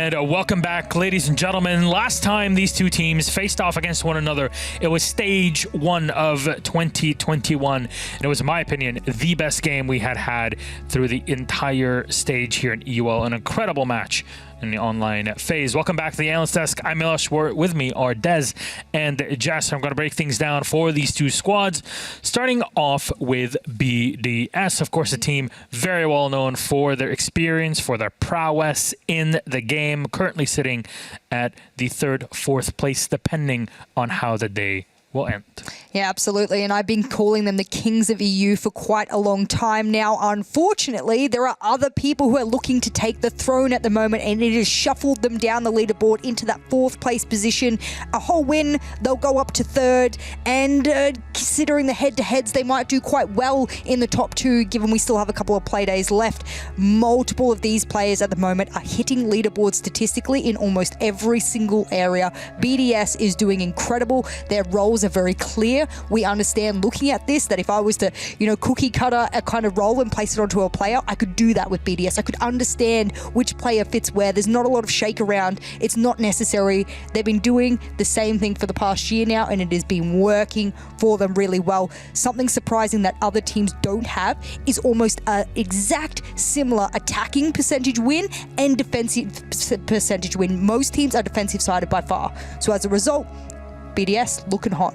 And welcome back, ladies and gentlemen. Last time these two teams faced off against one another, it was stage 1 of 2021. And it was, in my opinion, the best game we had through the entire stage here in EUL. An incredible match in the online phase. Welcome back to the Analyst Desk. I'm Milosh. With me are Dez and Jess. I'm going to break things down for these two squads, starting off with BDS. Of course, a team very well known for their experience, for their prowess in the game, currently sitting at the 3rd, 4th place, depending on how the day will end. Yeah, absolutely. And I've been calling them the kings of EU for quite a long time now. Unfortunately, there are other people who are looking to take the throne at the moment, and it has shuffled them down the leaderboard into that 4th place position. A whole win, they'll go up to 3rd. And considering the head-to-heads, they might do quite well in the top 2, given we still have a couple of play days left. Multiple of these players at the moment are hitting leaderboards statistically in almost every single area. BDS is doing incredible. Their roles are very clear. We understand looking at this that if I was to, cookie cutter a kind of role and place it onto a player, I could do that with BDS. I could understand which player fits where. There's not a lot of shake around. It's not necessary. They've been doing the same thing for the past year now, and it has been working for them really well. Something surprising that other teams don't have is almost an exact similar attacking percentage win and defensive percentage win. Most teams are defensive sided by far. So as a result, BDS looking hot.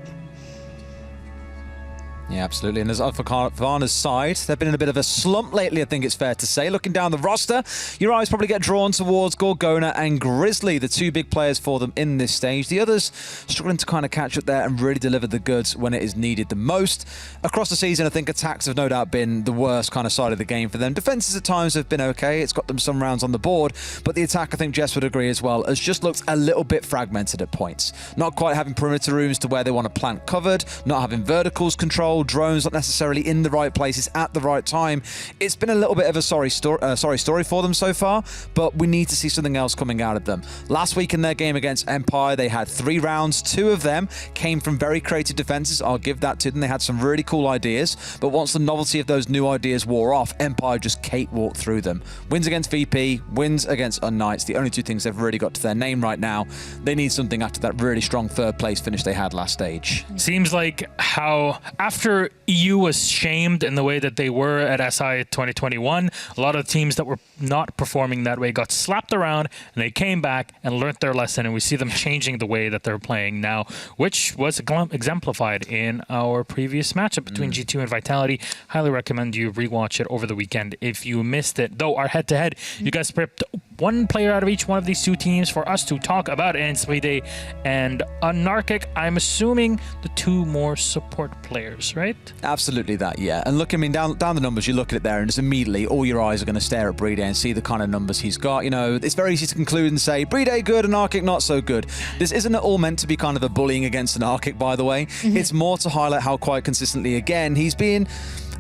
Yeah, absolutely. And as for Coana's side, they've been in a bit of a slump lately, I think it's fair to say. Looking down the roster, your eyes probably get drawn towards Gorgona and Grizzly, the two big players for them in this stage. The others struggling to kind of catch up there and really deliver the goods when it is needed the most. Across the season, I think attacks have no doubt been the worst kind of side of the game for them. Defenses at times have been okay. It's got them some rounds on the board. But the attack, I think Jess would agree as well, has just looked a little bit fragmented at points. Not quite having perimeter rooms to where they want to plant covered, not having verticals controlled, drones not necessarily in the right places at the right time. It's been a little bit of a sorry story for them so far, but we need to see something else coming out of them. Last week in their game against Empire, they had 3 rounds. 2 of them came from very creative defenses. I'll give that to them. They had some really cool ideas, but once the novelty of those new ideas wore off, Empire just cakewalked through them. Wins against VP, wins against Unknights, the only 2 things they've really got to their name right now. They need something after that really strong 3rd place finish they had last stage. Seems like how after EU was shamed in the way that they were at SI 2021. A lot of teams that were not performing that way got slapped around, and they came back and learnt their lesson, and we see them changing the way that they're playing now, which was exemplified in our previous matchup between G2 and Vitality. Highly recommend you rewatch it over the weekend if you missed it. Though our head-to-head, you guys prepped one player out of each one of these 2 teams for us to talk about, and Playday and Anarchic. I'm assuming the 2 more support players, right? Absolutely that, yeah. And look, I mean, down the numbers, you look at it there, and just immediately all your eyes are going to stare at Playday and see the kind of numbers he's got. It's very easy to conclude and say, Playday good, Anarchic not so good. This isn't at all meant to be kind of a bullying against Anarchic, by the way. It's more to highlight how quite consistently, again, he's being,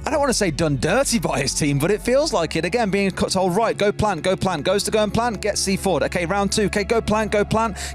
I don't want to say done dirty by his team, but it feels like it. Again, being told, right, go plant, goes to go and plant, get C4'd. Okay, round 2, okay, go plant,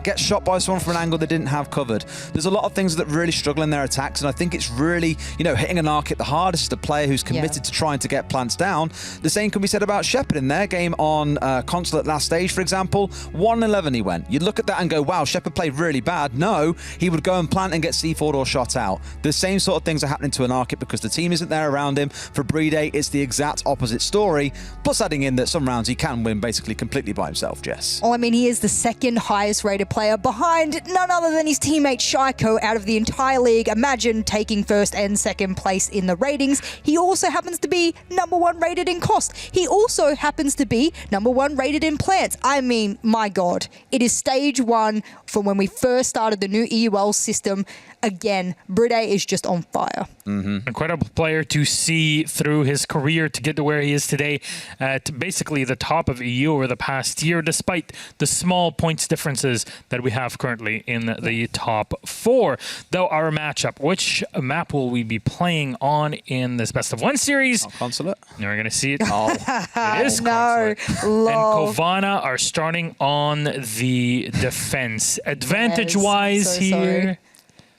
get shot by someone from an angle they didn't have covered. There's a lot of things that really struggle in their attacks, and I think it's really, hitting an Arctic the hardest is the player who's committed to trying to get plants down. The same can be said about Shepard in their game on console at last stage, for example. 1-11 he went. You'd look at that and go, wow, Shepard played really bad. No, he would go and plant and get C4'd or shot out. The same sort of things are happening to an Arctic because the team isn't there around him. For Playday, it's the exact opposite story, plus adding in that some rounds he can win basically completely by himself, Jess. Well, I mean, he is the 2nd highest rated player behind none other than his teammate Shaiko out of the entire league. Imagine taking 1st and 2nd place in the ratings. He also happens to be number 1 rated in cost. He also happens to be number 1 rated in plants. I mean, my God, it is stage 1 from when we first started the new EUL system. Again, Playday is just on fire. Incredible player to see through his career to get to where he is today at basically the top of EU over the past year, despite the small points differences that we have currently in the top 4. Though our matchup, which map will we be playing on in this best of 1 series? Consulate. You're going to see it. It is No, Consulate. And Cowana are starting on the defense. Advantage-wise so here. sorry.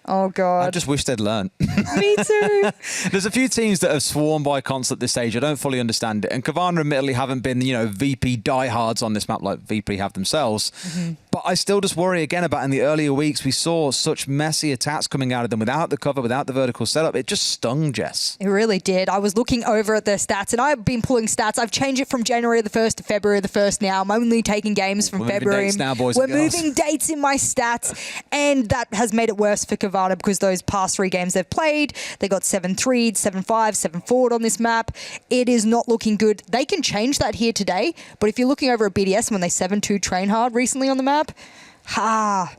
Oh, God. I just wish they'd learn. Me too. There's a few teams that have sworn by Consul at this stage. I don't fully understand it. And Cowana admittedly haven't been, VP diehards on this map like VP have themselves. But I still just worry again about in the earlier weeks, we saw such messy attacks coming out of them without the cover, without the vertical setup. It just stung, Jess. It really did. I was looking over at their stats, and I've been pulling stats. I've changed it from January the 1st to February the 1st now. I'm only taking games from February. Dates now, boys We're and girls. moving dates in my stats, and that has made it worse for Cowana because those past 3 games they've played, they got 7-3, 7-5, 7-4 on this map. It is not looking good. They can change that here today, but if you're looking over at BDS when they 7-2 train hard recently on the map, I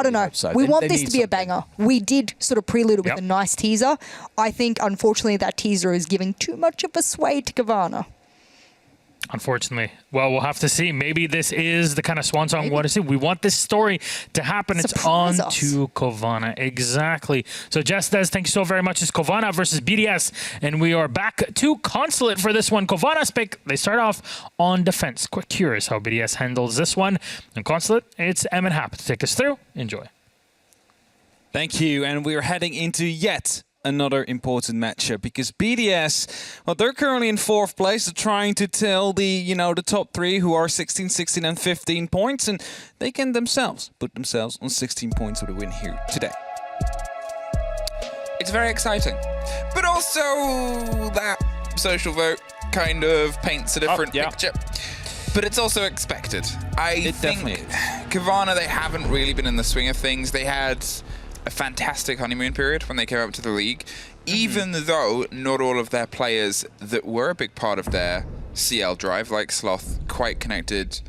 don't know. So. We want they this need to be a something. banger. We did sort of prelude it with Yep. a nice teaser. I think, unfortunately, that teaser is giving too much of a sway to Cowana. Unfortunately. Well, we'll have to see. Maybe this is the kind of swan song we want to see. We want this story to happen. Surprise It's on us. to Cowana. Exactly. So, Jess, Des, thank you so very much. It's Cowana versus BDS, and we are back to Consulate for this one. Covana's pick, they start off on defense. Quite curious how BDS handles this one. And Consulate, it's Em and Hap to take us through. Enjoy. Thank you, and we're heading into yet another important matchup because BDS, well, they're currently in 4th place. They're trying to tell the top 3 who are 16, 16, and 15 points, and they can put themselves on 16 points with a win here today. It's very exciting, but also that social vote kind of paints a different picture. But it's also expected. I think definitely is. Cowana, they haven't really been in the swing of things. They had a fantastic honeymoon period when they came up to the league, even though not all of their players that were a big part of their CL drive, like Sloth, quite connected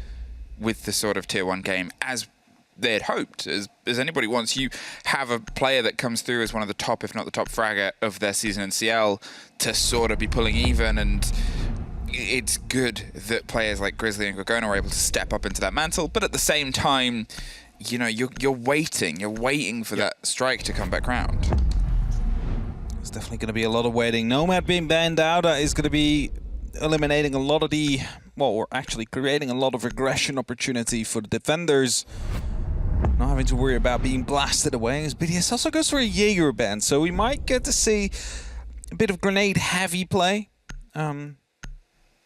with the sort of tier 1 game as they had hoped. As anybody wants, you have a player that comes through as one of the top, if not the top fragger of their season in CL to sort of be pulling even, and it's good that players like Grizzly and Gorgona are able to step up into that mantle, but at the same time, you're waiting for that strike to come back round. There's definitely going to be a lot of waiting. Nomad being banned out is going to be eliminating a lot of or actually creating a lot of aggression opportunity for the defenders. Not having to worry about being blasted away, as BDS also goes for a Jaeger ban, so we might get to see a bit of grenade-heavy play.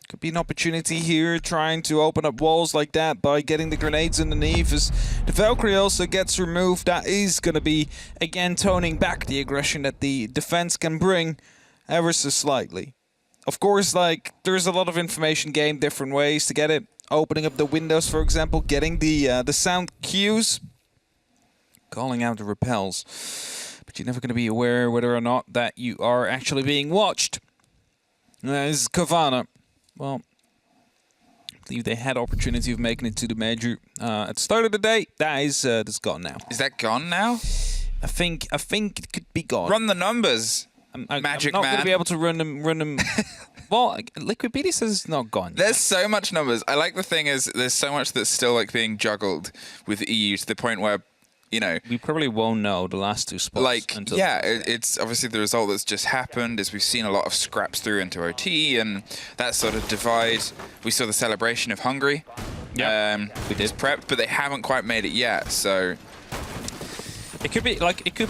Could be an opportunity here, trying to open up walls like that by getting the grenades underneath. As the Valkyrie also gets removed, that is going to be, again, toning back the aggression that the defense can bring ever so slightly. Of course, there's a lot of information gained, different ways to get it. Opening up the windows, for example, getting the sound cues, calling out the repels. But you're never going to be aware whether or not that you are actually being watched. This is Cowana. Well, I believe they had opportunity of making it to the major at the start of the day. That's gone now. Is that gone now? I think it could be gone. Run the numbers, Magic I'm not Man. going to be able to run them. Well, Liquid BD says it's not gone. There's so much numbers. I like the thing is there's so much that's still being juggled with EU to the point where, we probably won't know the last 2 spots. Until it's obviously the result that's just happened is we've seen a lot of scraps through into OT and that sort of divide. We saw the celebration of Hungary. Yeah, we did. Prepped, but they haven't quite made it yet. So it could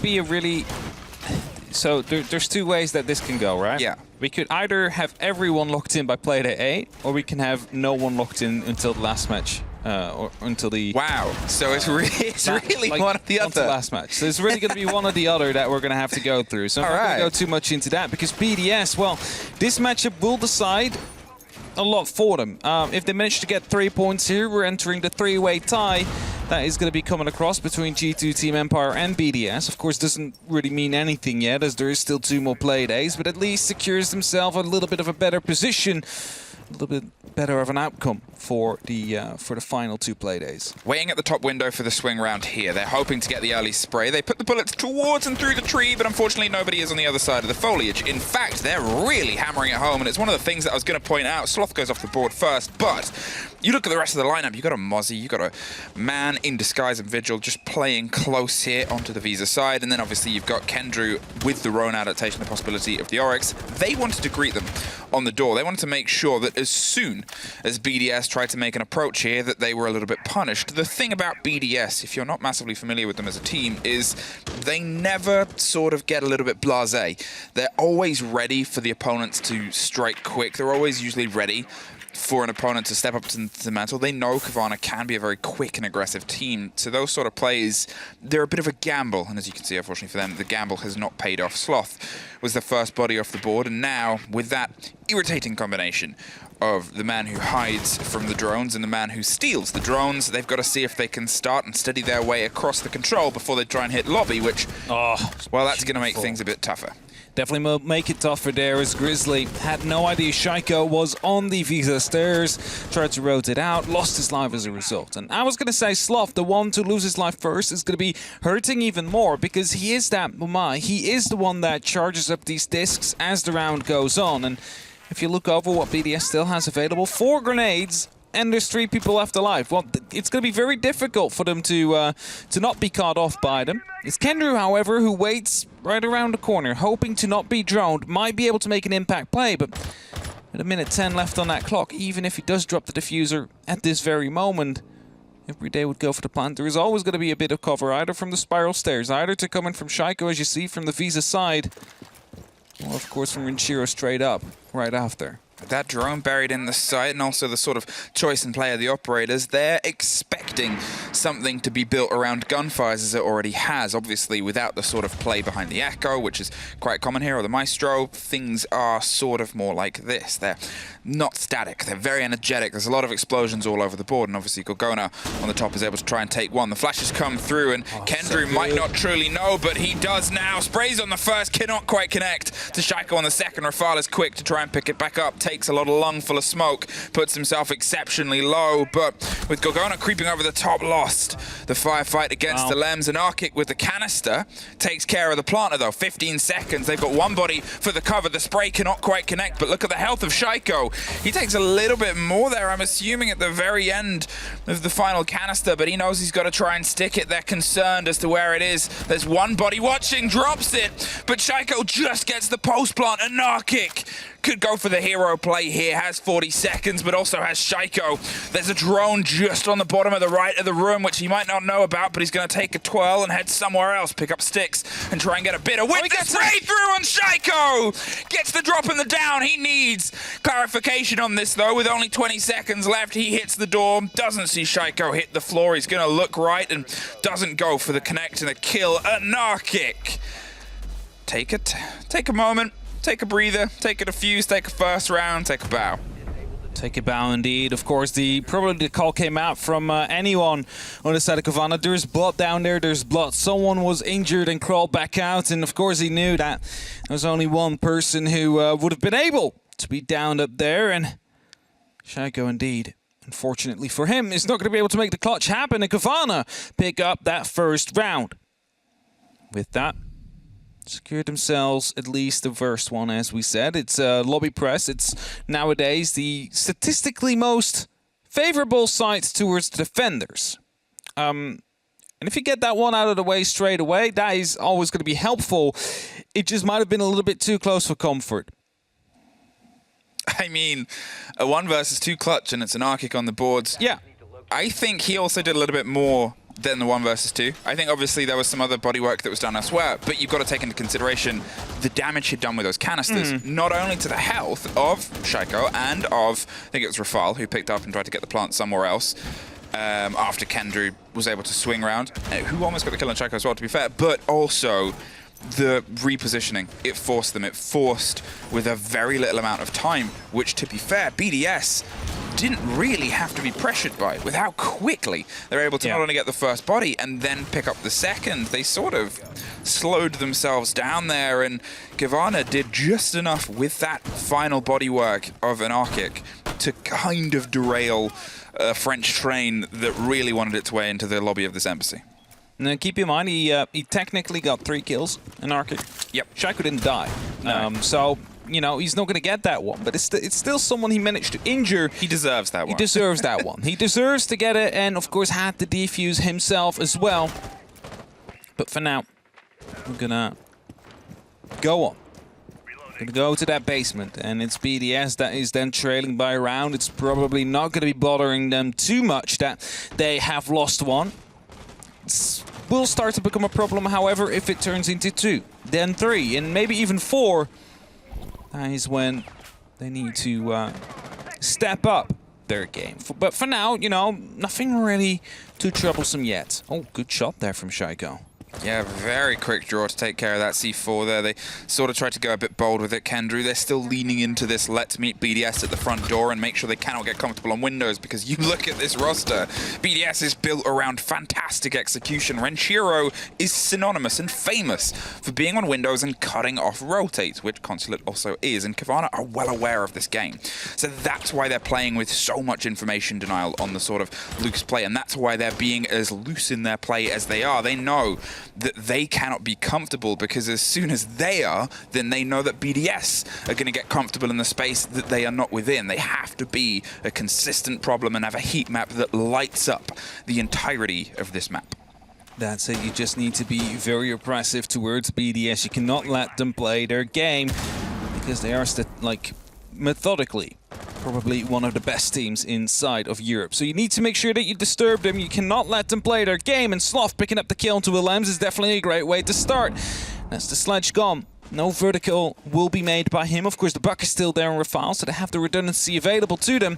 be a really. So there's 2 ways that this can go, right? Yeah. We could either have everyone locked in by Playday 8, or we can have no one locked in until the last match. Or until the... Wow. So it's really one or the other. Last match. So it's really going to be one or the other that we're going to have to go through. So I'm not going to go too much into that because BDS, well, this matchup will decide a lot for them. If they manage to get 3 points here, we're entering the 3-way tie. That is going to be coming across between G2, Team Empire, and BDS. Of course, doesn't really mean anything yet, as there is still 2 more play days, but at least secures themselves a little bit of a better position, a little bit better of an outcome for the final 2 play days. Waiting at the top window for the swing round here. They're hoping to get the early spray. They put the bullets towards and through the tree, but unfortunately nobody is on the other side of the foliage. In fact, they're really hammering it home, and it's one of the things that I was going to point out. Sloth goes off the board first, but you look at the rest of the lineup. You've got a Mozzie, you've got a Man in Disguise and Vigil just playing close here onto the Visa side, and then obviously you've got Kendrew with the Roan adaptation, the possibility of the Oryx. They wanted to greet them on the door. They wanted to make sure that as soon as BDS tried to make an approach here that they were a little bit punished. The thing about BDS, if you're not massively familiar with them as a team, is they never sort of get a little bit blasé. They're always ready for the opponents to strike quick. They're always usually ready for an opponent to step up to the mantle. They know Cowana can be a very quick and aggressive team. So those sort of plays, they're a bit of a gamble. And as you can see, unfortunately for them, the gamble has not paid off. Sloth was the first body off the board. And now, with that irritating combination of the man who hides from the drones and the man who steals the drones, they've got to see if they can start and steady their way across the control before they try and hit lobby, which, well, that's going to make things a bit tougher. Definitely make it tougher there as Grizzly had no idea Shaiko was on the Visa stairs, tried to rotate out, lost his life as a result. And I was going to say Sloth, the one to lose his life first, is going to be hurting even more because he is that Mumai. He is the one that charges up these discs as the round goes on. And if you look over what BDS still has available, 4 grenades, and there's 3 people left alive. Well, it's going to be very difficult for them to not be caught off by them. It's Kendrew, however, who waits right around the corner, hoping to not be droned, might be able to make an impact play, but with a minute 10 left on that clock, even if he does drop the diffuser at this very moment, every day would go for the plant. There is always going to be a bit of cover, either from the spiral stairs, either to come in from Shaiko, as you see, from the Visa side, or of course from Rinchiro straight up, right after. That drone buried in the site, and also the sort of choice and play of the operators, they're expecting something to be built around gunfires as it already has. Obviously, without the sort of play behind the Echo, which is quite common here, or the Maestro, things are sort of more like this. They're not static. They're very energetic. There's a lot of explosions all over the board, and obviously Cowana on the top is able to try and take one. The flashes come through, and Kendrew might not truly know, but he does now. Sprays on the first, cannot quite connect to Shaiko on the second. Rafal is quick to try and pick it back up. Takes a lot of lung full of smoke, puts himself exceptionally low, but with Cowana creeping over the top, lost the firefight against the Lems, and Arkic with the canister takes care of the planter though. 15 seconds, they've got one body for the cover. The spray cannot quite connect, but look at the health of Shaiko. He takes a little bit more there, I'm assuming at the very end of the final canister, but he knows he's got to try and stick it. They're concerned as to where it is. There's one body watching, drops it, but Shaiko just gets the post plant, and Arkic could go for the hero play here, has 40 seconds, but also has Shaiko. There's a drone just on the bottom of the right of the room, which he might not know about, but he's going to take a twirl and head somewhere else, pick up sticks, and try and get a bit of with the spray through on Shaiko! Gets the drop and the down. He needs clarification on this, though, with only 20 seconds left. He hits the door, doesn't see Shaiko hit the floor. He's going to look right and doesn't go for the connect and the kill. Anarchic. Take a moment. Take a breather, take a defuse, take a first round, take a bow. Take a bow indeed. Of course, probably the call came out from anyone on the side of Cowana. There's blood down there, there's blood. Someone was injured and crawled back out, and of course he knew that there was only one person who would have been able to be downed up there, and Shaiko indeed, unfortunately for him, is not going to be able to make the clutch happen, and Cowana pick up that first round. With that, secured themselves at least the first one, as we said. It's lobby press. It's nowadays the statistically most favorable side towards the defenders. And if you get that one out of the way straight away, that is always going to be helpful. It just might have been a little bit too close for comfort. I mean, a 1 versus 2 clutch, and it's an Arkic on the boards. Yeah. I think he also did a little bit more than the 1 versus 2. I think obviously there was some other bodywork that was done elsewhere, but you've got to take into consideration the damage he'd done with those canisters, not only to the health of Shaiko and of, I think it was Rafal, who picked up and tried to get the plant somewhere else after Kendrew was able to swing around, who almost got the kill on Shaiko as well, to be fair, but also the repositioning. It forced them. It forced with a very little amount of time, which, to be fair, BDS didn't really have to be pressured by, with how quickly they're able to not only get the first body and then pick up the second. They sort of slowed themselves down there, and Cowana did just enough with that final bodywork of an Arkic to kind of derail a French train that really wanted its way into the lobby of this embassy. Now, keep in mind, he technically got 3 kills in Arkic. Yep. Shaiko didn't die. No. So, you know, he's not going to get that one. But it's still someone he managed to injure. He deserves that one. He deserves that one. He deserves to get it, and of course had to defuse himself as well. But for now, we're going to go on. Gonna go to that basement, and it's BDS that is then trailing by a round. It's probably not gonna be bothering them too much that they have lost one. Will start to become a problem, however, if it turns into 2, then 3, and maybe even 4. That is when they need to step up their game. But for now, you know, nothing really too troublesome yet. Oh, good shot there from Shaiko. Yeah, very quick draw to take care of that C4 there. They sort of tried to go a bit bold with it, Kendrew. They're still leaning into this let's meet BDS at the front door and make sure they cannot get comfortable on windows, because you look at this roster, BDS is built around fantastic execution. Renshiro is synonymous and famous for being on windows and cutting off rotates, which Consulate also is, and Cowana are well aware of this game. So that's why they're playing with so much information denial on the sort of loose play, and that's why they're being as loose in their play as they are. They know that they cannot be comfortable, because as soon as they are, then they know that BDS are going to get comfortable in the space that they are not within. They have to be a consistent problem and have a heat map that lights up the entirety of this map. That's it. You just need to be very oppressive towards BDS. You cannot let them play their game, because they are methodically probably one of the best teams inside of Europe. So you need to make sure that you disturb them. You cannot let them play their game, and Sloth picking up the kill onto Willems is definitely a great way to start. That's the sledge gone. No vertical will be made by him. Of course, the buck is still there on Rafale, so they have the redundancy available to them.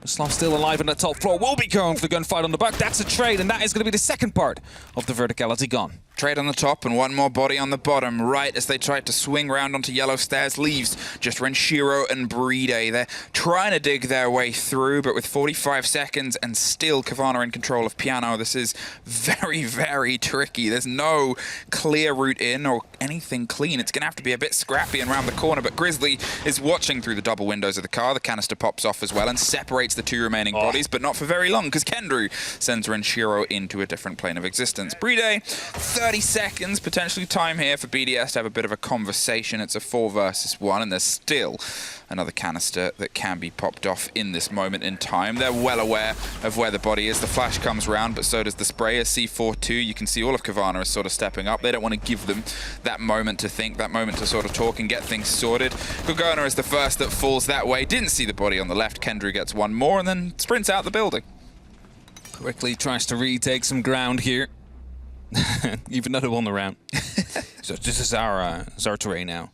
But Sloth still alive on the top floor. Will be going for the gunfight on the buck. That's a trade, and that is going to be the second part of the verticality gone. Trade on the top and one more body on the bottom, right as they tried to swing round onto yellow stairs. Leaves just Renshiro and Playday. They're trying to dig their way through, but with 45 seconds and still Cowana in control of Piano, this is very, very tricky. There's no clear route in or anything clean. It's going to have to be a bit scrappy and round the corner, but Grizzly is watching through the double windows of the car. The canister pops off as well and separates the 2 remaining bodies, but not for very long, because Kendrew sends Renshiro into a different plane of existence. Playday, 30 seconds, potentially time here for BDS to have a bit of a conversation. It's a 4 versus 1, and there's still another canister that can be popped off in this moment in time. They're well aware of where the body is. The flash comes round, but so does the spray. A C4 too. You can see all of Cowana is sort of stepping up. They don't want to give them that moment to think, that moment to sort of talk and get things sorted. Cowana is the first that falls that way. Didn't see the body on the left. Kendrew gets one more and then sprints out the building. Quickly tries to retake some ground here. Even though they won the round. So this is our terrain now.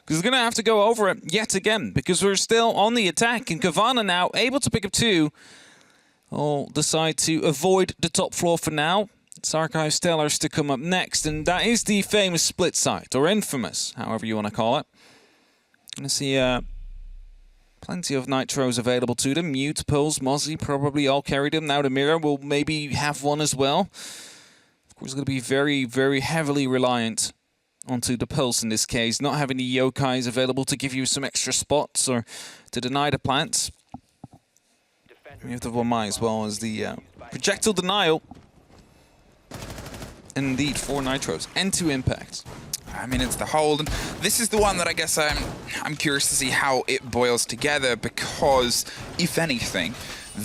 Because he's going to have to go over it yet again, because we're still on the attack, and Cowana now able to pick up 2. All decide to avoid the top floor for now. It's Archive Stellars to come up next, and that is the famous split site, or infamous, however you want to call it. Going to see plenty of nitros available to them. Mute, Pulse, Mozzie probably all carried them. Now the Mirror will maybe have one as well. Of course, going to be very, very heavily reliant onto the Pulse in this case, not having the Yokais available to give you some extra spots or to deny the plants. We have the Wamai as well as the projectile denial. Indeed, 4 nitros and 2 impacts. I mean, it's the hold, and this is the one that I guess I'm curious to see how it boils together, because if anything,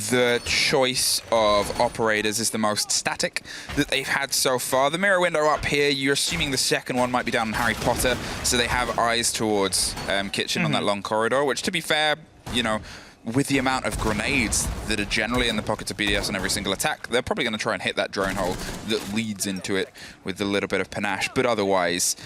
the choice of operators is the most static that they've had so far. The mirror window up here, you're assuming the second one might be down in Harry Potter, so they have eyes towards Kitchen on that long corridor, which, to be fair, you know, with the amount of grenades that are generally in the pockets of BDS on every single attack, they're probably going to try and hit that drone hole that leads into it with a little bit of panache. But otherwise,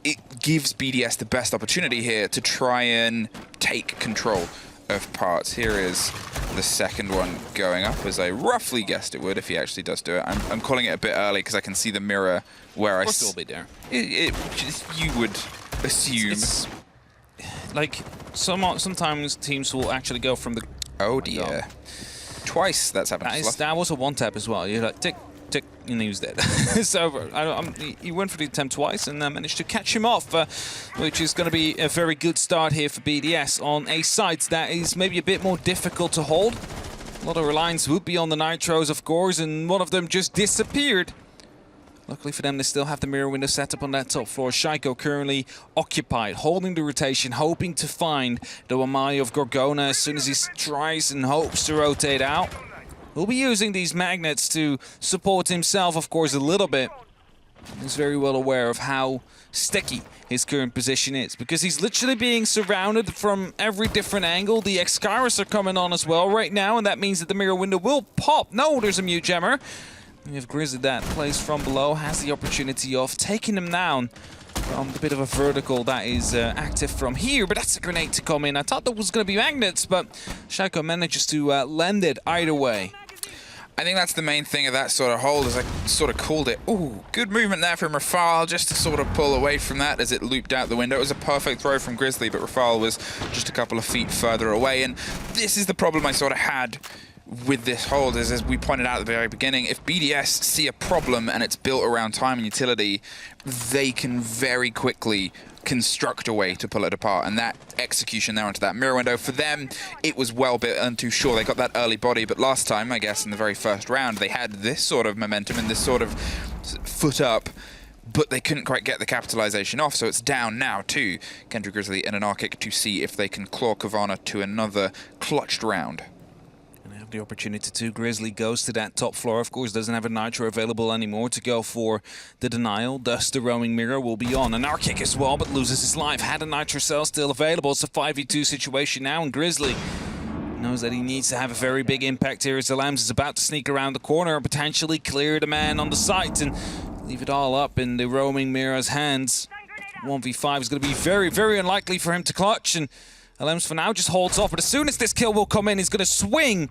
it gives BDS the best opportunity here to try and take control of parts. Here is the second one going up, as I roughly guessed it would if he actually does do it. I'm calling it a bit early because I can see the mirror where I... Still be there. You would assume... It's like, sometimes teams will actually go from the... Oh dear. Twice that's happened. That was a one-tap as well. You're like, tick, tick, and he was dead. So he went for the attempt twice and managed to catch him off, which is going to be a very good start here for BDS on a site that is maybe a bit more difficult to hold. A lot of reliance would be on the nitros, of course, and one of them just disappeared. Luckily for them, they still have the mirror window set up on that top floor. Shaiko currently occupied, holding the rotation, hoping to find the Wamai of Gorgona as soon as he tries and hopes to rotate out. He'll be using these magnets to support himself, of course, a little bit. He's very well aware of how sticky his current position is, because he's literally being surrounded from every different angle. The Excaliburs are coming on as well right now, and that means that the mirror window will pop. No, there's a mute jammer. We have Grizzly that plays from below, has the opportunity of taking him down from the bit of a vertical that is active from here, but that's a grenade to come in. I thought that was going to be magnets, but Shaiko manages to lend it either way. I think that's the main thing of that sort of hold, as I sort of called it. Ooh, good movement there from Rafal, just to sort of pull away from that as it looped out the window. It was a perfect throw from Grizzly, but Rafal was just a couple of feet further away. And this is the problem I sort of had with this hold, is as we pointed out at the very beginning, if BDS see a problem and it's built around time and utility, they can very quickly construct a way to pull it apart, and that execution there onto that mirror window, for them, it was well built and too sure. They got that early body, but last time, I guess, in the very first round, they had this sort of momentum and this sort of foot up, but they couldn't quite get the capitalization off, so it's down now to Kendra Grizzly and an R-Kick to see if they can claw Cowana to another clutched round. The opportunity to. Grizzly goes to that top floor, of course, doesn't have a Nitro available anymore to go for the denial, thus the roaming mirror will be on. An R-Kick as well, but loses his life. Had a Nitro cell still available. It's a 5v2 situation now, and Grizzly knows that he needs to have a very big impact here as the Lambs is about to sneak around the corner and potentially clear the man on the site and leave it all up in the roaming mirror's hands. 1v5 is going to be very, very unlikely for him to clutch, and Lambs for now just holds off, but as soon as this kill will come in, he's going to swing,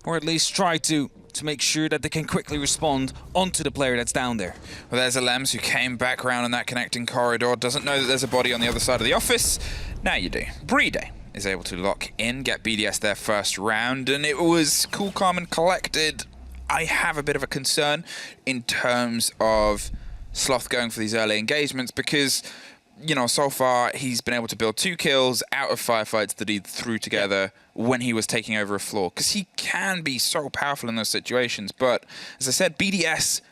or at least try to make sure that they can quickly respond onto the player that's down there. Well, there's a Lems who came back round in that connecting corridor, doesn't know that there's a body on the other side of the office. Now you do. Playday is able to lock in, get BDS their first round, and it was cool, calm, and collected. I have a bit of a concern in terms of Sloth going for these early engagements, because, you know, so far he's been able to build 2 kills out of firefights that he threw together when he was taking over a floor, because he can be so powerful in those situations. But as I said, BDS,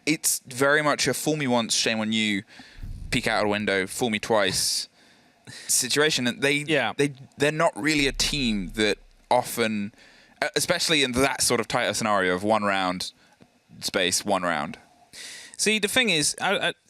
it's very much a fool me once, shame on you, peek out a window, fool me twice situation. And they're not really a team that often, especially in that sort of tighter scenario of 1 round space, 1 round. See, the thing is,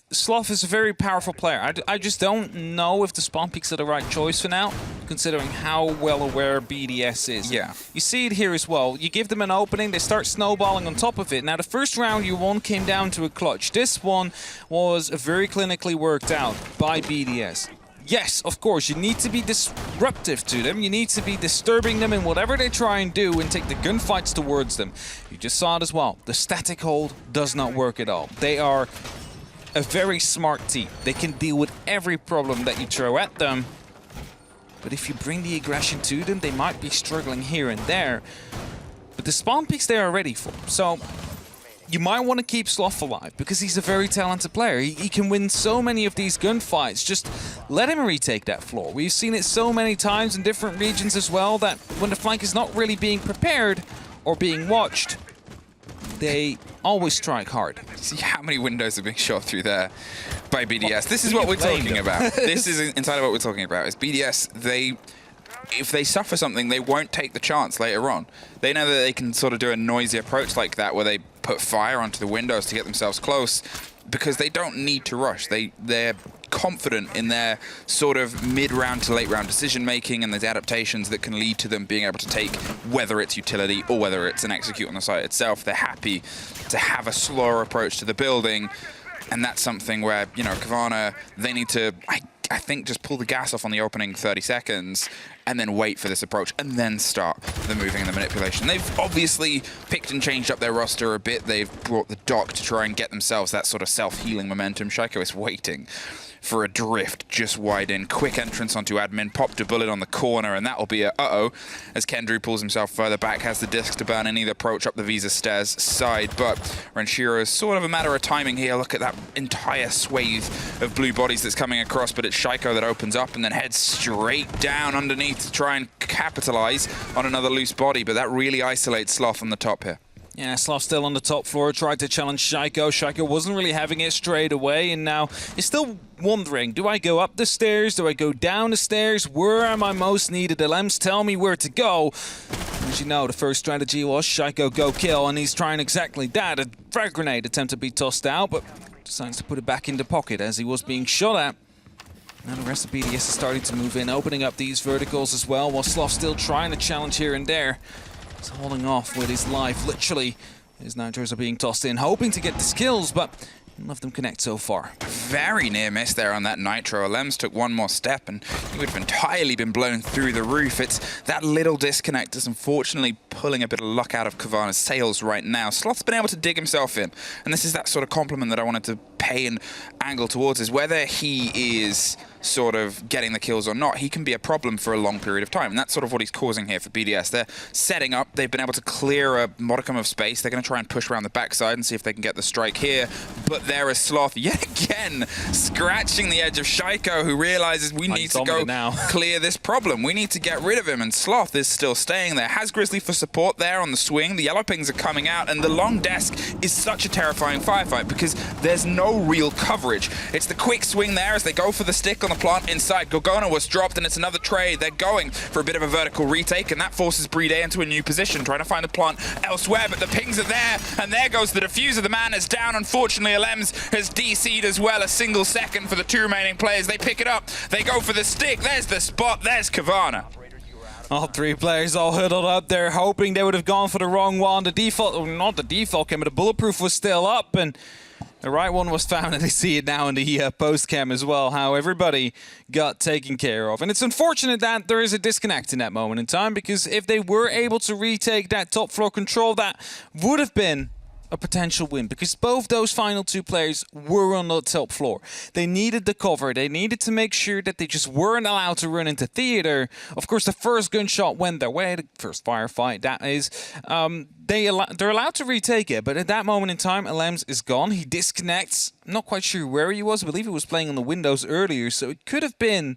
Sloth is a very powerful player. I just don't know if the spawn peaks are the right choice for now, considering how well aware BDS is. Yeah. You see it here as well. You give them an opening, they start snowballing on top of it. Now, the first round you won came down to a clutch. This one was very clinically worked out by BDS. Yes, of course, you need to be disruptive to them. You need to be disturbing them in whatever they try and do and take the gunfights towards them. You just saw it as well. The static hold does not work at all. They are a very smart team. They can deal with every problem that you throw at them. But if you bring the aggression to them, they might be struggling here and there. But the spawn peaks they are ready for. So you might want to keep Sloth alive because he's a very talented player. He can win so many of these gunfights. Just let him retake that floor. We've seen it so many times in different regions as well that when the flank is not really being prepared or being watched, they always strike hard. See how many windows are being shot through there by BDS. This is what we're talking about. This is entirely what we're talking about. Is BDS, if they suffer something, they won't take the chance later on. They know that they can sort of do a noisy approach like that, where they put fire onto the windows to get themselves close, because they don't need to rush. They're confident in their sort of mid-round to late-round decision-making and the adaptations that can lead to them being able to take, whether it's utility or whether it's an execute on the site itself. They're happy to have a slower approach to the building, and that's something where, you know, Cowana, they need to, I think, just pull the gas off on the opening 30 seconds and then wait for this approach and then start the moving and the manipulation. They've obviously picked and changed up their roster a bit. They've brought the dock to try and get themselves that sort of self-healing momentum. Shaiko is waiting for a drift just wide in. Quick entrance onto admin, popped a bullet on the corner, and that'll be a uh-oh as Kendry pulls himself further back, has the discs to burn any approach up the Visa stairs side, but Renshiro is sort of a matter of timing here. Look at that entire swathe of blue bodies that's coming across, but it's Shaiko that opens up and then heads straight down underneath to try and capitalize on another loose body, but that really isolates Sloth on the top here. Yeah, Sloth still on the top floor, tried to challenge Shaiko. Shaiko wasn't really having it straight away, and now he's still wondering, do I go up the stairs? Do I go down the stairs? Where am I most needed? The Lems tell me where to go. As you know, the first strategy was Shaiko go kill, and he's trying exactly that. A frag grenade attempt to be tossed out, but decides to put it back in the pocket as he was being shot at. Now the rest of BDS is starting to move in, opening up these verticals as well, while Sloth still trying to challenge here and there. He's holding off with his life, literally. His nitros are being tossed in, hoping to get the skills, but none of them connect so far. Very near miss there on that nitro. Lems took one more step and he would have entirely been blown through the roof. It's that little disconnect is unfortunately pulling a bit of luck out of Cowanna's sails right now. Sloth's been able to dig himself in, and this is that sort of compliment that I wanted to pay and angle towards, is whether he is sort of getting the kills or not, he can be a problem for a long period of time, and that's sort of what he's causing here for BDS. They're setting up, they've been able to clear a modicum of space, they're going to try and push around the backside and see if they can get the strike here, but there is Sloth yet again scratching the edge of Shaiko, who realizes we need to go now. clear this problem, we need to get rid of him, and Sloth is still staying there. Has Grizzly for support there on the swing, the yellow pings are coming out, and the long desk is such a terrifying firefight because there's no real coverage. It's the quick swing there as they go for the stick on the plant inside. Gorgona was dropped and it's another trade. They're going for a bit of a vertical retake, and that forces Playday into a new position, trying to find a plant elsewhere, but the pings are there, and there goes the diffuser. The man is down. Unfortunately, Alems has DC'd as well. A single second for the two remaining players. They pick it up. They go for the stick. There's the spot. There's Cowana. All three players all huddled up there, hoping they would have gone for the wrong one. The default, or not the default cam, but the bulletproof was still up, and the right one was found, and they see it now in the post cam as well, how everybody got taken care of. And it's unfortunate that there is a disconnect in that moment in time, because if they were able to retake that top floor control, that would have been a potential win, because both those final two players were on the top floor. They needed the cover. They needed to make sure that they just weren't allowed to run into theater. Of course, the first gunshot went their way, the first firefight, that is. They're allowed to retake it, but at that moment in time, Alems is gone. He disconnects. I'm not quite sure where he was. I believe he was playing on the windows earlier, so it could have been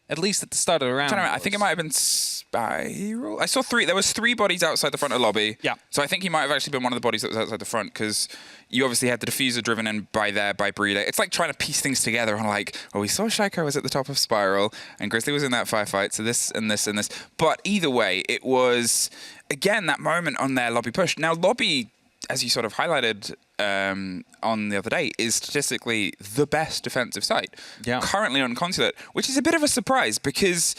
at least at the start of the round. I think it might have been Spiral. I saw three. There was three bodies outside the front of the lobby. Yeah. So I think he might have actually been one of the bodies that was outside the front, because you obviously had the diffuser driven in by Playday. It's like trying to piece things together. I'm like, oh, we saw Shaiko was at the top of Spiral, and Grizzly was in that firefight, so this and this and this. But either way, it was, again, that moment on their lobby push. Now, lobby, as you sort of highlighted on the other day, is statistically the best defensive site currently on Consulate, which is a bit of a surprise because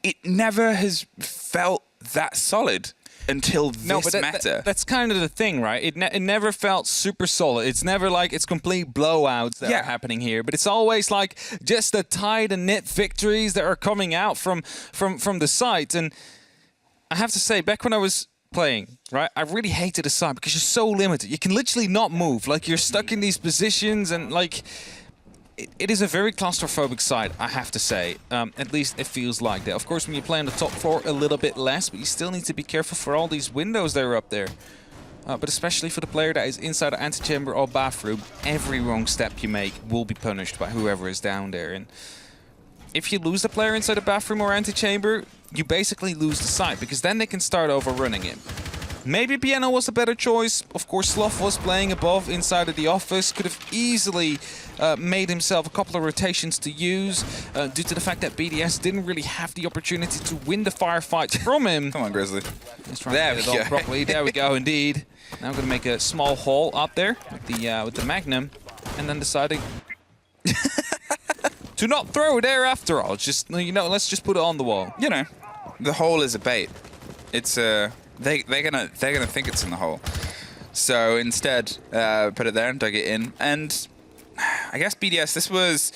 it never has felt that solid until this meta. That's kind of the thing, right? It never felt super solid. It's never like it's complete blowouts that are happening here, but it's always like just the tight and knit victories that are coming out from the site. And I have to say, back when I was playing, right, I really hated the site because you're so limited. You can literally not move. Like, you're stuck in these positions, and like it is a very claustrophobic site, I have to say. At least it feels like that. Of course, when you play on the top floor, a little bit less, but you still need to be careful for all these windows that are up there. But especially for the player that is inside an antechamber or bathroom, every wrong step you make will be punished by whoever is down there. And if you lose the player inside the bathroom or antechamber, you basically lose the site, because then they can start overrunning it. Maybe Piano was a better choice. Of course, Sloth was playing above inside of the office. Could have easily made himself a couple of rotations to use due to the fact that BDS didn't really have the opportunity to win the firefight from him. Come on, Grizzly. Let's try to get it all properly. There we go, indeed. Now I'm going to make a small hole up there with the Magnum, and then deciding to not throw it there after all. Just, you know, let's just put it on the wall. You know, the hole is a bait. It's they're gonna think it's in the hole. So instead, put it there and dug it in. And I guess BDS, this was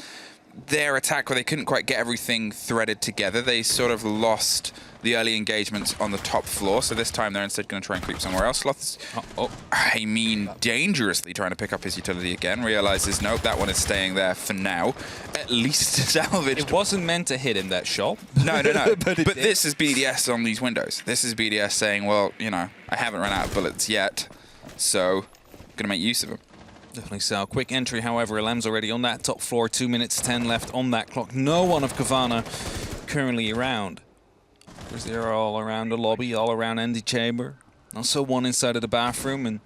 their attack where they couldn't quite get everything threaded together. They sort of lost the early engagements on the top floor, so this time they're instead going to try and creep somewhere else. Sloth's, I mean, dangerously trying to pick up his utility again. Realizes, nope, that one is staying there for now. At least salvaged. It wasn't meant to hit him, that shot. No. but this is BDS on these windows. This is BDS saying, well, you know, I haven't run out of bullets yet, so going to make use of them. Definitely so. Quick entry, however. Lem's already on that top floor. 2 minutes 10 left on that clock. No one of Cowana currently around. Because they're all around the lobby, all around antechamber. Also one inside of the bathroom, and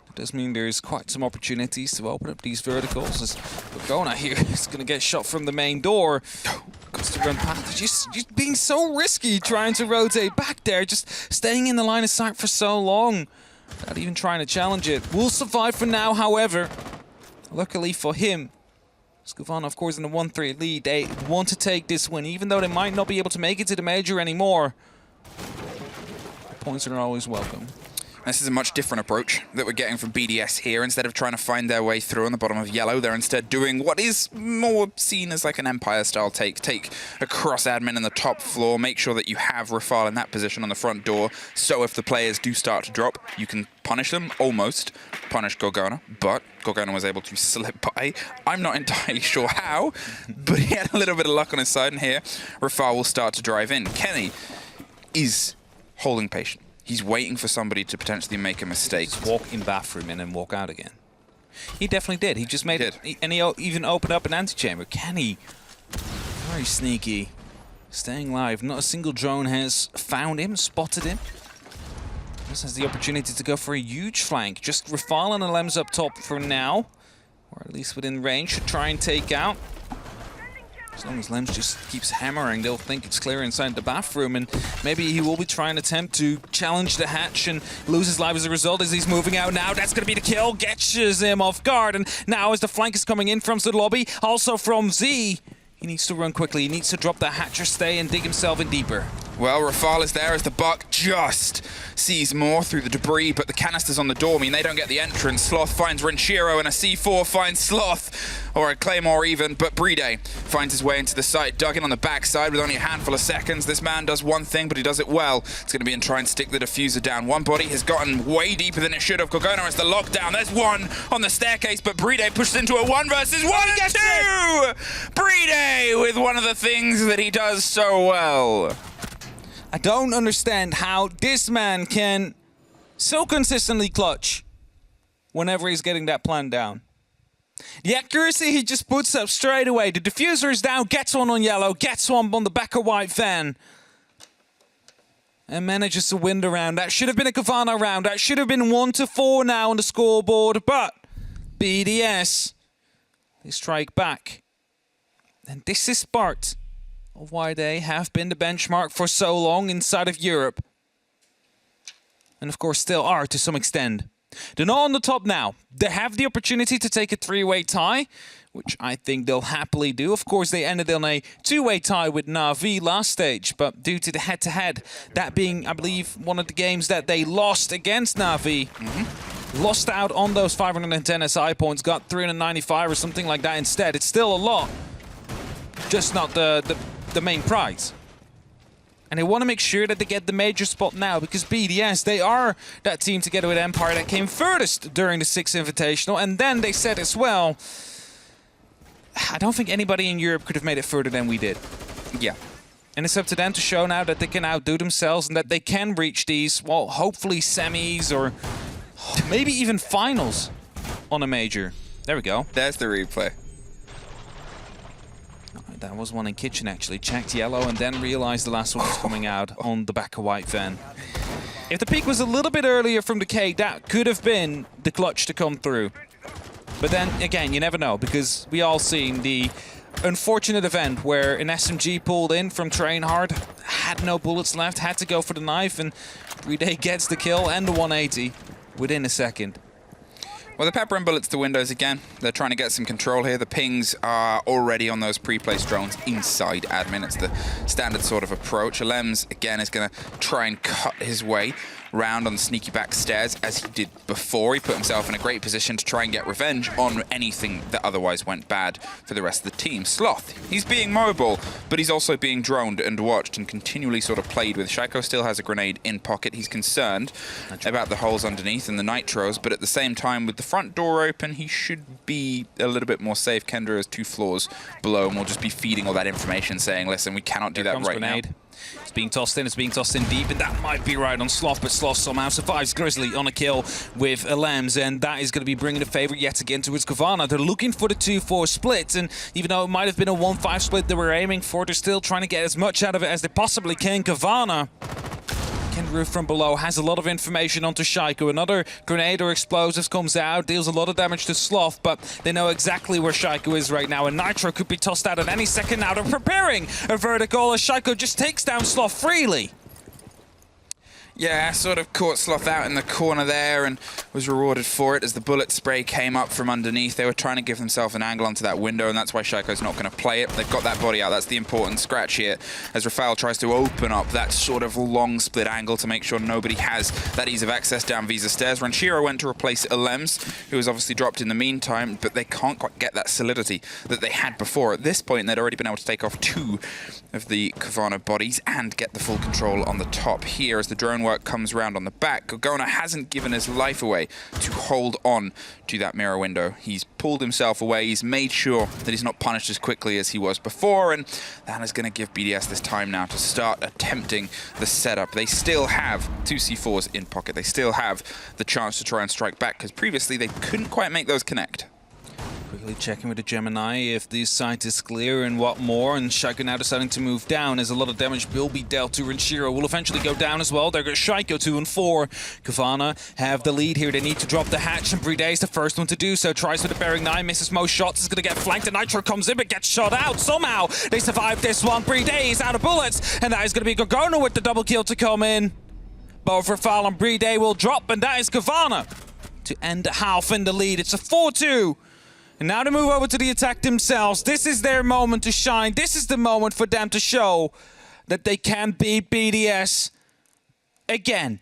it does mean there's quite some opportunities to open up these verticals. As Gorgona here is going to get shot from the main door. Goes to run past. Just being so risky trying to rotate back there. Just staying in the line of sight for so long. Not even trying to challenge it. Will survive for now, however. Luckily for him, Cowana, of course, in a 1-3 lead. They want to take this win, even though they might not be able to make it to the major anymore. Points are always welcome. This is a much different approach that we're getting from BDS here. Instead of trying to find their way through on the bottom of yellow, they're instead doing what is more seen as like an Empire-style take. Take a cross-admin in the top floor, make sure that you have Rafal in that position on the front door, so if the players do start to drop, you can punish them, almost punish Gorgona, but Gorgona was able to slip by. I'm not entirely sure how, but he had a little bit of luck on his side, and here Rafal will start to drive in. Kenny is holding patient. He's waiting for somebody to potentially make a mistake. Just walk in bathroom and then walk out again. He definitely did. He just made it. And he even opened up an antechamber. Kenny, very sneaky. Staying live. Not a single drone has found him, spotted him. This has the opportunity to go for a huge flank. Just Rafal and Alems up top for now. Or at least within range. Should try and take out. As long as Lems just keeps hammering, they'll think it's clear inside the bathroom, and maybe he will be trying to attempt to challenge the hatch and lose his life as a result as he's moving out now. That's going to be the kill, catches him off guard, and now as the flank is coming in from the lobby, also from Z, he needs to run quickly. He needs to drop the hatch or stay and dig himself in deeper. Well, Rafal is there as the Buck just sees more through the debris, but the canisters on the door mean they don't get the entrance. Sloth finds Renshiro, and a C4 finds Sloth, or a Claymore even, but Playday finds his way into the site, dug in on the backside with only a handful of seconds. This man does one thing, but he does it well. It's going to be in try and stick the diffuser down. One body has gotten way deeper than it should have. Gorgona has the lockdown. There's one on the staircase, but Playday pushed into a 1 versus 1 and 2! Playday with one of the things that he does so well. I don't understand how this man can so consistently clutch whenever he's getting that plan down. The accuracy he just puts up straight away. The diffuser is down, gets one on yellow, gets one on the back of white van. And manages to win the round. That should have been a Cowana round. That should have been 1-4 now on the scoreboard. But BDS, they strike back. And this is part of why they have been the benchmark for so long inside of Europe. And of course still are to some extent. They're not on the top now. They have the opportunity to take a 3-way tie, which I think they'll happily do. Of course, they ended on a 2-way tie with Na'Vi last stage, but due to the head-to-head, that being, I believe, one of the games that they lost against Na'Vi, lost out on those 510 SI points, got 395 or something like that instead. It's still a lot, just not the main prize. And they want to make sure that they get the major spot now, because BDS, they are that team together with Empire that came furthest during the 6th Invitational. And then they said as well, I don't think anybody in Europe could have made it further than we did. Yeah. And it's up to them to show now that they can outdo themselves and that they can reach these, well, hopefully semis or maybe even finals on a major. There we go. There's the replay. That was one in kitchen, actually. Checked yellow and then realized the last one was coming out on the back of white van. If the peak was a little bit earlier from the K, that could have been the clutch to come through. But then, again, you never know, because we all seen the unfortunate event where an SMG pulled in from Train Hard, had no bullets left, had to go for the knife, and Playday gets the kill and the 180 within a second. Well, the pepper and bullets to windows again. They're trying to get some control here. The pings are already on those pre-placed drones inside admin. It's the standard sort of approach. Alems, again, is going to try and cut his way round on the sneaky back stairs as he did before. He put himself in a great position to try and get revenge on anything that otherwise went bad for the rest of the team. Sloth, he's being mobile, but he's also being droned and watched and continually sort of played with. Shaiko still has a grenade in pocket. He's concerned about the holes underneath and the nitros, but at the same time, with the front door open, he should be a little bit more safe. Kendra is 2 floors below, and we'll just be feeding all that information, saying, listen, we cannot do that right now. It's being tossed in deep, and that might be right on Sloth, but Sloth somehow survives Grizzly on a kill with Alems, and that is going to be bringing the favor yet again towards Cowana. They're looking for the 2-4 split, and even though it might have been a 1-5 split they were aiming for, they're still trying to get as much out of it as they possibly can. Cowana, Kendra from below has a lot of information onto Shaiko. Another grenade or explosives comes out, deals a lot of damage to Sloth, but they know exactly where Shaiko is right now, and Nitro could be tossed out at any second now. They're preparing a vertical as Shaiko just takes down Sloth freely. Yeah, sort of caught Sloth out in the corner there and was rewarded for it as the bullet spray came up from underneath. They were trying to give themselves an angle onto that window, and that's why Shaiko's not going to play it. They've got that body out. That's the important scratch here as Rafael tries to open up that sort of long split angle to make sure nobody has that ease of access down Visa stairs. Ranchiro went to replace Alems, who was obviously dropped in the meantime, but they can't quite get that solidity that they had before. At this point, they'd already been able to take off 2 of the Cowana bodies and get the full control on the top here as the drone work comes around on the back. Cowana hasn't given his life away to hold on to that mirror window. He's pulled himself away. He's made sure that he's not punished as quickly as he was before, and that is going to give BDS this time now to start attempting the setup. They still have 2 C4s in pocket. They still have the chance to try and strike back because previously they couldn't quite make those connect. Quickly checking with the Gemini if the site is clear and what more, and Shaiko now deciding to move down as a lot of damage will be dealt to. Ranchiro will eventually go down as well. There goes Shaiko 2 and 4. Cowana have the lead here. They need to drop the hatch, and Playday is the first one to do so. Tries with the bearing 9, misses most shots, is going to get flanked, and Nitro comes in but gets shot out. Somehow they survive this one. Playday is out of bullets, and that is going to be Cowana with the double kill to come in. Both Rafael and Playday will drop, and that is Cowana to end half in the lead. It's a 4-2. And now to move over to the attack themselves. This is their moment to shine. This is the moment for them to show that they can beat BDS again.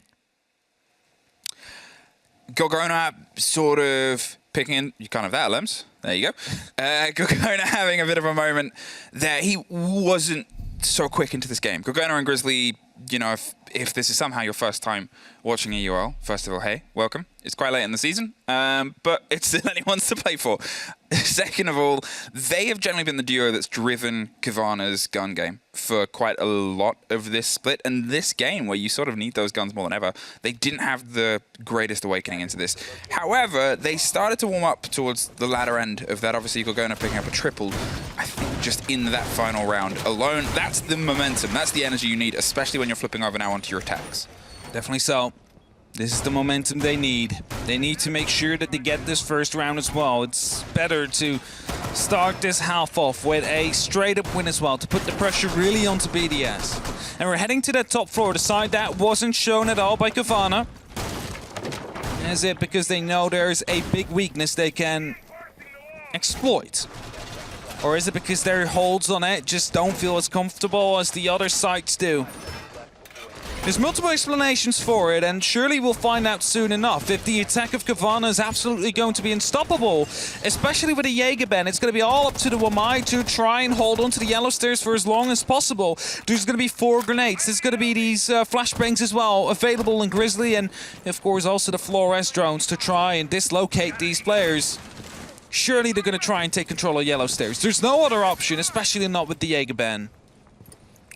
Cowana sort of picking in, you kind of that, Lems. There you go. Cowana having a bit of a moment there. He wasn't so quick into this game. Cowana and Grizzly, you know, if this is somehow your first time watching a UL, first of all, hey, welcome. It's quite late in the season, but it's still anyone's to play for. Second of all, they have generally been the duo that's driven Covana's gun game for quite a lot of this split. And this game, where you sort of need those guns more than ever, they didn't have the greatest awakening into this. However, they started to warm up towards the latter end of that. Obviously, Cowana picking up a triple. I think just in that final round alone, that's the momentum, that's the energy you need, especially when you're flipping over now onto your attacks. Definitely so. This is the momentum they need. They need to make sure that they get this first round as well. It's better to start this half off with a straight-up win as well, to put the pressure really onto BDS. And we're heading to that top floor. The side that wasn't shown at all by Cowana. Is it because they know there's a big weakness they can exploit? Or is it because their holds on it just don't feel as comfortable as the other sides do? There's multiple explanations for it, and surely we'll find out soon enough if the attack of Cowana is absolutely going to be unstoppable, especially with a Jägerben. It's going to be all up to the Wamai to try and hold on to the yellow stairs for as long as possible. There's going to be 4 grenades. There's going to be these flashbangs as well available in Grizzly, and of course also the Flores drones to try and dislocate these players. Surely they're going to try and take control of yellow stairs. There's no other option, especially not with the Jägerben.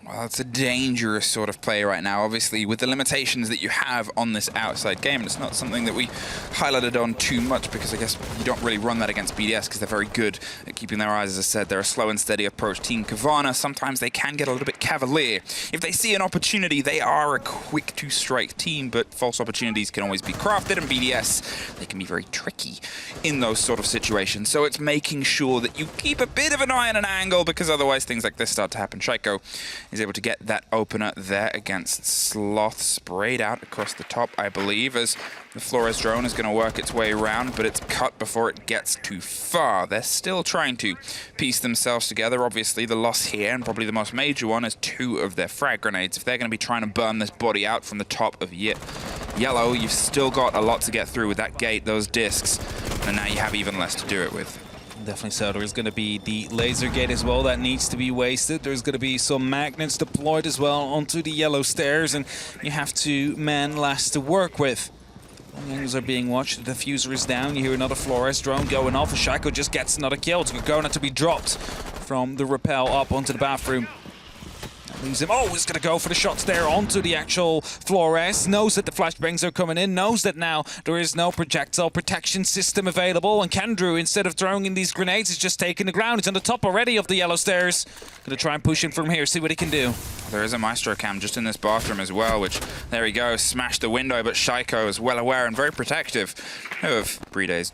Well, it's a dangerous sort of play right now, obviously, with the limitations that you have on this outside game. And it's not something that we highlighted on too much because I guess you don't really run that against BDS because they're very good at keeping their eyes, as I said. They're a slow and steady approach team. Cowana, sometimes they can get a little bit cavalier. If they see an opportunity, they are a quick-to-strike team, but false opportunities can always be crafted, and BDS, they can be very tricky in those sort of situations. So it's making sure that you keep a bit of an eye on an angle because otherwise things like this start to happen. Shaiko is able to get that opener there against Sloth, sprayed out across the top, I believe, as the Flores drone is going to work its way around, but it's cut before it gets too far. They're still trying to piece themselves together. Obviously, the loss here, and probably the most major one, is 2 of their frag grenades. If they're going to be trying to burn this body out from the top of yellow, you've still got a lot to get through with that gate, those discs, and now you have even less to do it with. Definitely so. There's going to be the laser gate as well that needs to be wasted. There's going to be some magnets deployed as well onto the yellow stairs, and you have 2 men last to work with. Angles are being watched. The diffuser is down. You hear another Flores drone going off. Shaiko just gets another kill. It's going to be dropped from the rappel up onto the bathroom. Leaves him. Oh, he's going to go for the shots there onto the actual Flores. Knows that the flashbangs are coming in. Knows that now there is no projectile protection system available. And Kendrew, instead of throwing in these grenades, is just taking the ground. He's on the top already of the yellow stairs. Going to try and push him from here, see what he can do. There is a Maestro cam just in this bathroom as well, which, there he goes, smashed the window, but Shaiko is well aware and very protective of Playday's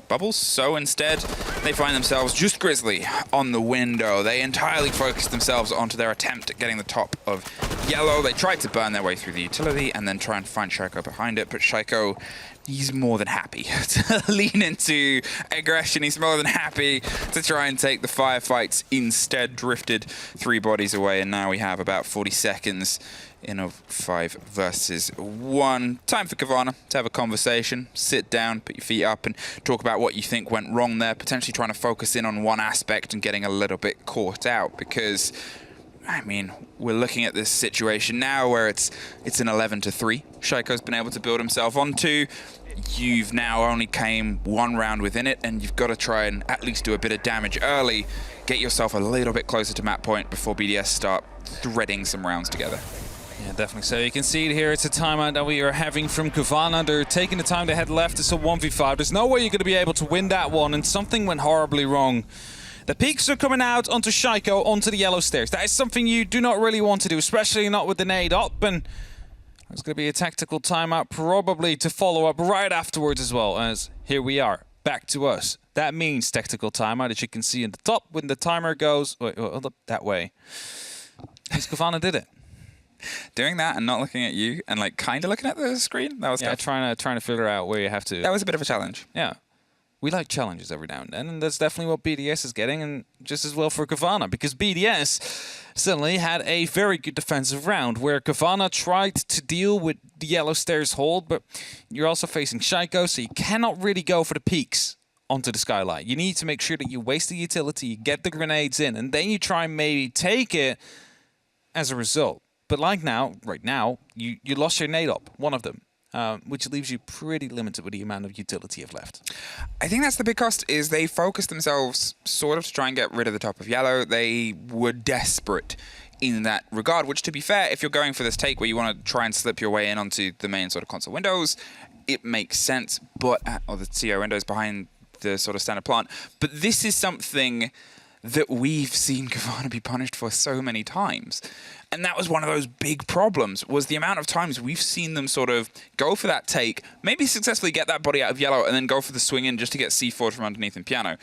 bubbles. So instead, they find themselves just Grizzly on the window. They entirely focus themselves onto their attempt getting the top of yellow. They tried to burn their way through the utility and then try and find Shaiko behind it, but Shaiko, he's more than happy to lean into aggression. He's more than happy to try and take the firefights. Instead, drifted 3 bodies away, and now we have about 40 seconds in a 5 versus 1. Time for Cowana to have a conversation, sit down, put your feet up and talk about what you think went wrong there, potentially trying to focus in on one aspect and getting a little bit caught out, because I mean, we're looking at this situation now where it's an 11-3. Shaiko's been able to build himself onto. You've now only came 1 round within it, and you've got to try and at least do a bit of damage early, get yourself a little bit closer to map point before BDS start threading some rounds together. Yeah, definitely. So you can see it here. It's a timeout that we are having from Cowana. They're taking the time to head left. It's a 1v5. There's no way you're going to be able to win that one, and something went horribly wrong. The peaks are coming out onto Shaiko, onto the yellow stairs. That is something you do not really want to do, especially not with the nade up. And there's going to be a tactical timeout probably to follow up right afterwards as well, as here we are, back to us. That means tactical timeout, as you can see in the top when the timer goes that way. Because Cowana did it. Doing that and not looking at you and like kind of looking at the screen, that was tough. trying to figure out where you have to. That was a bit of a challenge. Yeah. We like challenges every now and then, and that's definitely what BDS is getting, and just as well for Cowana, because BDS suddenly had a very good defensive round where Cowana tried to deal with the yellow stairs hold, but you're also facing Shaiko, so you cannot really go for the peaks onto the skylight. You need to make sure that you waste the utility, you get the grenades in, and then you try and maybe take it as a result. But like right now, you lost your nade up, one of them. Which leaves you pretty limited with the amount of utility you have left. I think that's the big cost, is they focused themselves sort of to try and get rid of the top of yellow. They were desperate in that regard, which, to be fair, if you're going for this take where you want to try and slip your way in onto the main sort of console windows, it makes sense, but or the CO windows behind the sort of standard plant. But this is something that we've seen Cowana be punished for so many times. And that was one of those big problems, was the amount of times we've seen them sort of go for that take, maybe successfully get that body out of yellow, and then go for the swing in just to get C4'd from underneath in piano.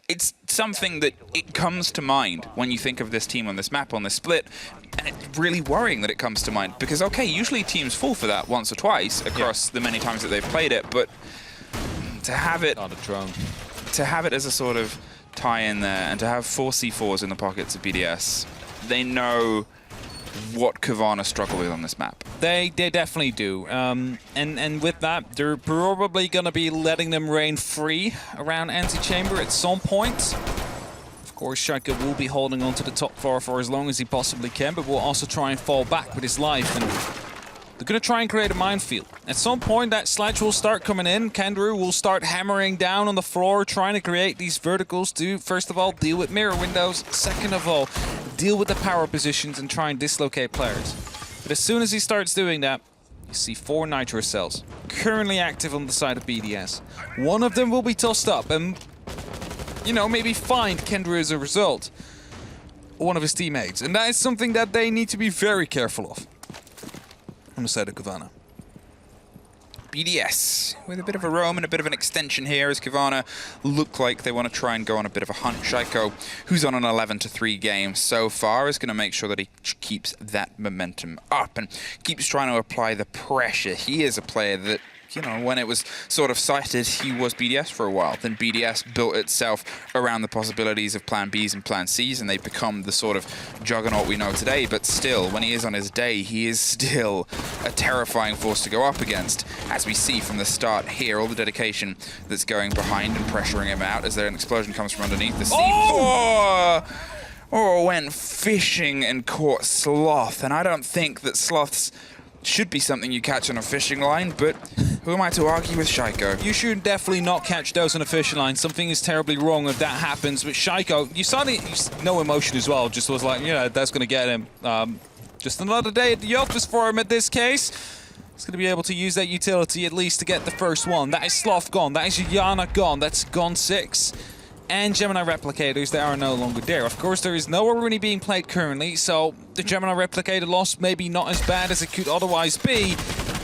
It's something that it comes to mind when you think of this team on this map, on this split, and it's really worrying that it comes to mind, because, okay, usually teams fall for that once or twice across the many times that they've played it, but to have it On a drone. To have it as a sort of tie in there, and to have 4 C4s in the pockets of BDS, they know what Cowana struggle with on this map. They definitely do. And with that, they're probably going to be letting them reign free around Antechamber at some point. Of course, Shaiko will be holding on to the top floor for as long as he possibly can, but will also try and fall back with his life. And they're going to try and create a minefield. At some point, that sledge will start coming in. Kendrew will start hammering down on the floor, trying to create these verticals to, first of all, deal with mirror windows. Second of all, deal with the power positions and try and dislocate players. But as soon as he starts doing that, you see 4 nitro cells currently active on the side of BDS. One of them will be tossed up and, you know, maybe find Kendrew as a result. One of his teammates. And that is something that they need to be very careful of on the side of Cowana. BDS with a bit of a roam and a bit of an extension here, as Cowana look like they want to try and go on a bit of a hunt. Shaiko, who's on an 11-3 game so far, is going to make sure that he keeps that momentum up and keeps trying to apply the pressure. He is a player that, you know, when it was sort of cited, he was BDS for a while. Then BDS built itself around the possibilities of Plan Bs and Plan Cs, and they've become the sort of juggernaut we know today. But still, when he is on his day, he is still a terrifying force to go up against, as we see from the start here. All the dedication that's going behind and pressuring him out as there an explosion comes from underneath the C4. Oh, went fishing and caught Sloth, and I don't think that Sloth's should be something you catch on a fishing line, but who am I to argue with Shaiko? You should definitely not catch those on a fishing line. Something is terribly wrong if that happens. But Shaiko, you saw no emotion as well. Just was like, yeah, that's going to get him. Just another day at the office for him at this case. He's going to be able to use that utility at least to get the first one. That is Sloth gone. That is Yana gone. That's gone 6. And Gemini Replicators that are no longer there. Of course, there is no Aruni being played currently, so the Gemini Replicator loss maybe not as bad as it could otherwise be.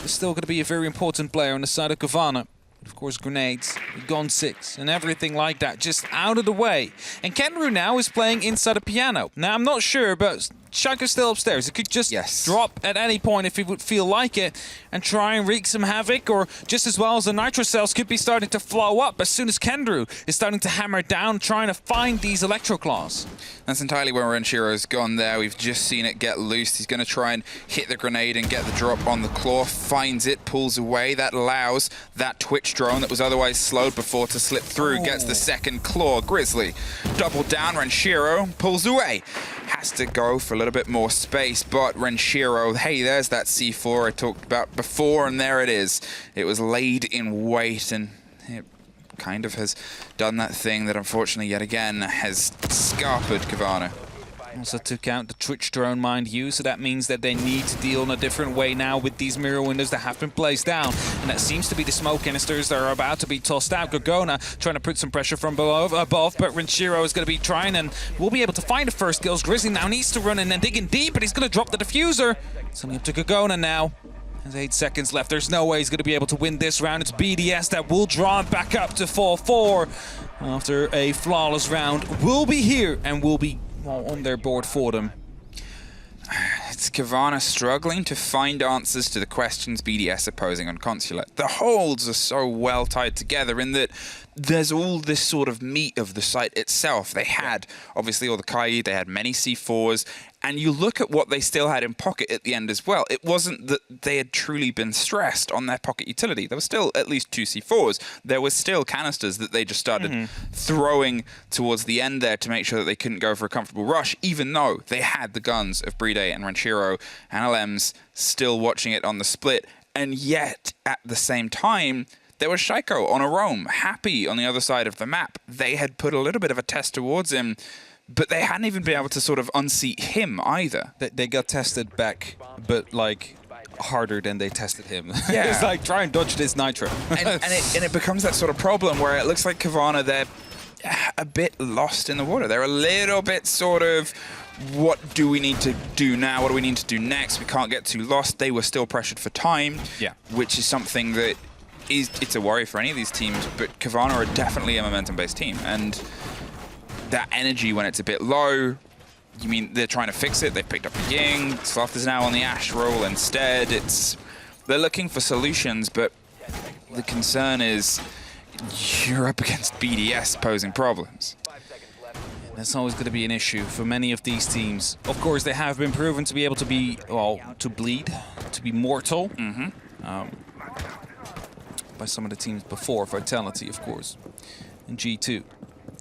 It's still going to be a very important player on the side of Cowana. Of course, grenades, gone 6, and everything like that, just out of the way. And Kendrew now is playing inside a piano. Now, I'm not sure, but Shaco's still upstairs. He could just drop at any point if he would feel like it and try and wreak some havoc, or just as well as the Nitro cells could be starting to flow up as soon as Kendrew is starting to hammer down, trying to find these Electro Claws. That's entirely where Renshiro's gone there. We've just seen it get loose. He's going to try and hit the grenade and get the drop on the claw. Finds it, pulls away. That allows that Twitch drone that was otherwise slowed before to slip through. Gets the second claw. Grizzly double down. Renshiro pulls away. Has to go for a little bit more space, but Renshiro, hey, there's that C4 I talked about before, and there it is. It was laid in wait, and it kind of has done that thing that unfortunately yet again has scarpered Cowana. Also took out the Twitch drone, mind you, so that means that they need to deal in a different way now with these mirror windows that have been placed down. And that seems to be the smoke canisters that are about to be tossed out. Gogona trying to put some pressure from above, but Renshiro is going to be trying and will be able to find the first kills. Grizzly now needs to run in and dig in deep, but he's going to drop the diffuser. It's only up to Gogona now. There's 8 seconds left. There's no way he's going to be able to win this round. It's BDS that will draw him back up to 4-4 after a flawless round. Will be here and will be on their board for them. It's Cowana struggling to find answers to the questions BDS are posing on Consulate. The holds are so well tied together in that there's all this sort of meat of the site itself. They had, obviously, all the Kai, they had many C4s, and you look at what they still had in pocket at the end as well. It wasn't that they had truly been stressed on their pocket utility. There was still at least 2 C4s. There was still canisters that they just started throwing towards the end there to make sure that they couldn't go for a comfortable rush, even though they had the guns of Playday and Renshiro and LMs still watching it on the split. And yet, at the same time, there was Shaiko on a roam, happy on the other side of the map. They had put a little bit of a test towards him, but they hadn't even been able to sort of unseat him either. They got tested back, but like harder than they tested him. Yeah. It's like, try and dodge this Nitro. and it becomes that sort of problem where it looks like Cowana, they're a bit lost in the water. They're a little bit sort of, what do we need to do now? What do we need to do next? We can't get too lost. They were still pressured for time, which is something that it's a worry for any of these teams, but Cowana are definitely a momentum-based team, and that energy when it's a bit low, you mean they're trying to fix it, they've picked up the Ying, Sloth is now on the Ash roll instead. They're looking for solutions, but the concern is you're up against BDS posing problems. That's always going to be an issue for many of these teams. Of course, they have been proven to be able to be, well, to bleed, to be mortal. By some of the teams before, Vitality, of course, and G2.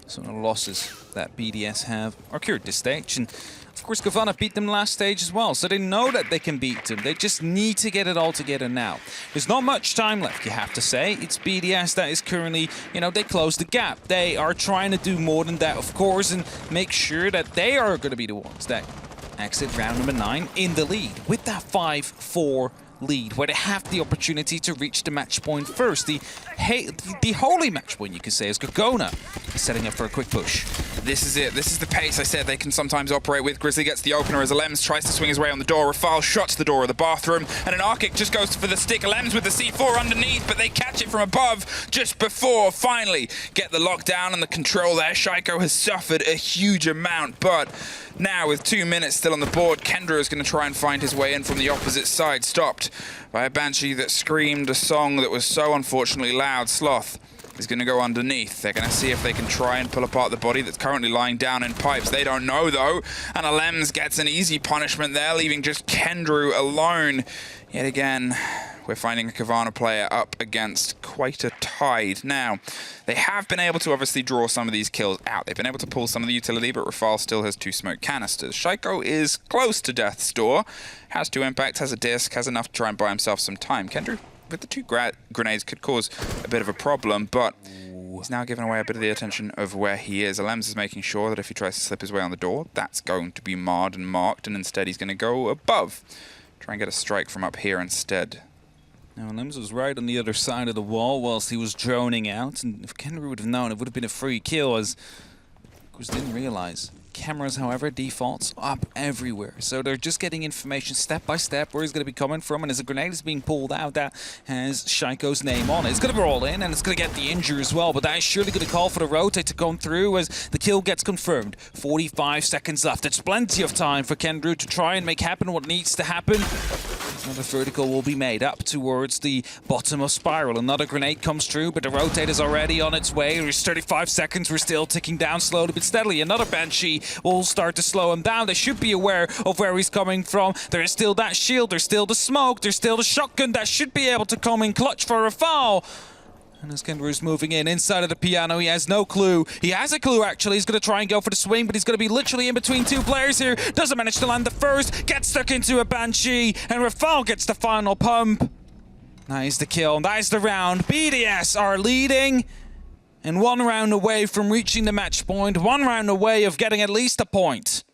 Some of the losses that BDS have are cured this stage. And of course, Cowana beat them last stage as well, so they know that they can beat them. They just need to get it all together now. There's not much time left, you have to say. It's BDS that is currently, you know, they close the gap. They are trying to do more than that, of course, and make sure that they are going to be the ones that exit round number 9 in the lead with that 5-4 lead, where they have the opportunity to reach the match point first. The holy match point, you could say, is Gogona setting up for a quick push. This is it. This is the pace I said they can sometimes operate with. Grizzly gets the opener as Alems tries to swing his way on the door. Rafal shots the door of the bathroom, and an Arctic just goes for the stick. Alems with the C4 underneath, but they catch it from above just before finally get the lockdown and the control there. Shaiko has suffered a huge amount, but now with 2 minutes still on the board, Kendra is going to try and find his way in from the opposite side, stopped by a Banshee that screamed a song that was so unfortunately loud. Sloth is going to go underneath. They're going to see if they can try and pull apart the body that's currently lying down in pipes. They don't know, though. And Alems gets an easy punishment there, leaving just Kendrew alone. Yet again, we're finding a Cowana player up against quite a tide. Now, they have been able to obviously draw some of these kills out. They've been able to pull some of the utility, but Rafal still has 2 smoke canisters. Shaiko is close to death's door, has 2 impacts, has a disc, has enough to try and buy himself some time. Kendrew, with the 2 grenades, could cause a bit of a problem, but he's now giving away a bit of the attention of where he is. Alems is making sure that if he tries to slip his way on the door, that's going to be marred and marked, and instead he's going to go above. Try and get a strike from up here instead. Now, Alems was right on the other side of the wall whilst he was droning out, and if Kendrew would have known, it would have been a free kill, as of course didn't realize Cameras, however, defaults up everywhere. So they're just getting information step by step where he's going to be coming from. And as a grenade is being pulled out, that has Shaiko's name on it. It's going to roll in and it's going to get the injury as well. But that is surely going to call for the rotate to come through as the kill gets confirmed. 45 seconds left. It's plenty of time for Kendrew to try and make happen what needs to happen. Another vertical will be made up towards the bottom of Spiral. Another grenade comes through, but the rotate is already on its way. There's 35 seconds. We're still ticking down slowly but steadily. Another Banshee will start to slow him down. They should be aware of where he's coming from. There is still that shield. There's still the smoke. There's still the shotgun that should be able to come in clutch for a foul. And as Kendrew's moving in inside of the piano, he has no clue. He has a clue, actually. He's going to try and go for the swing, but he's going to be literally in between two players here. Doesn't manage to land the first. Gets stuck into a Banshee, and Rafal gets the final pump. That is the kill, and that is the round. BDS are leading, and 1 round away from reaching the match point. 1 round away of getting at least a point.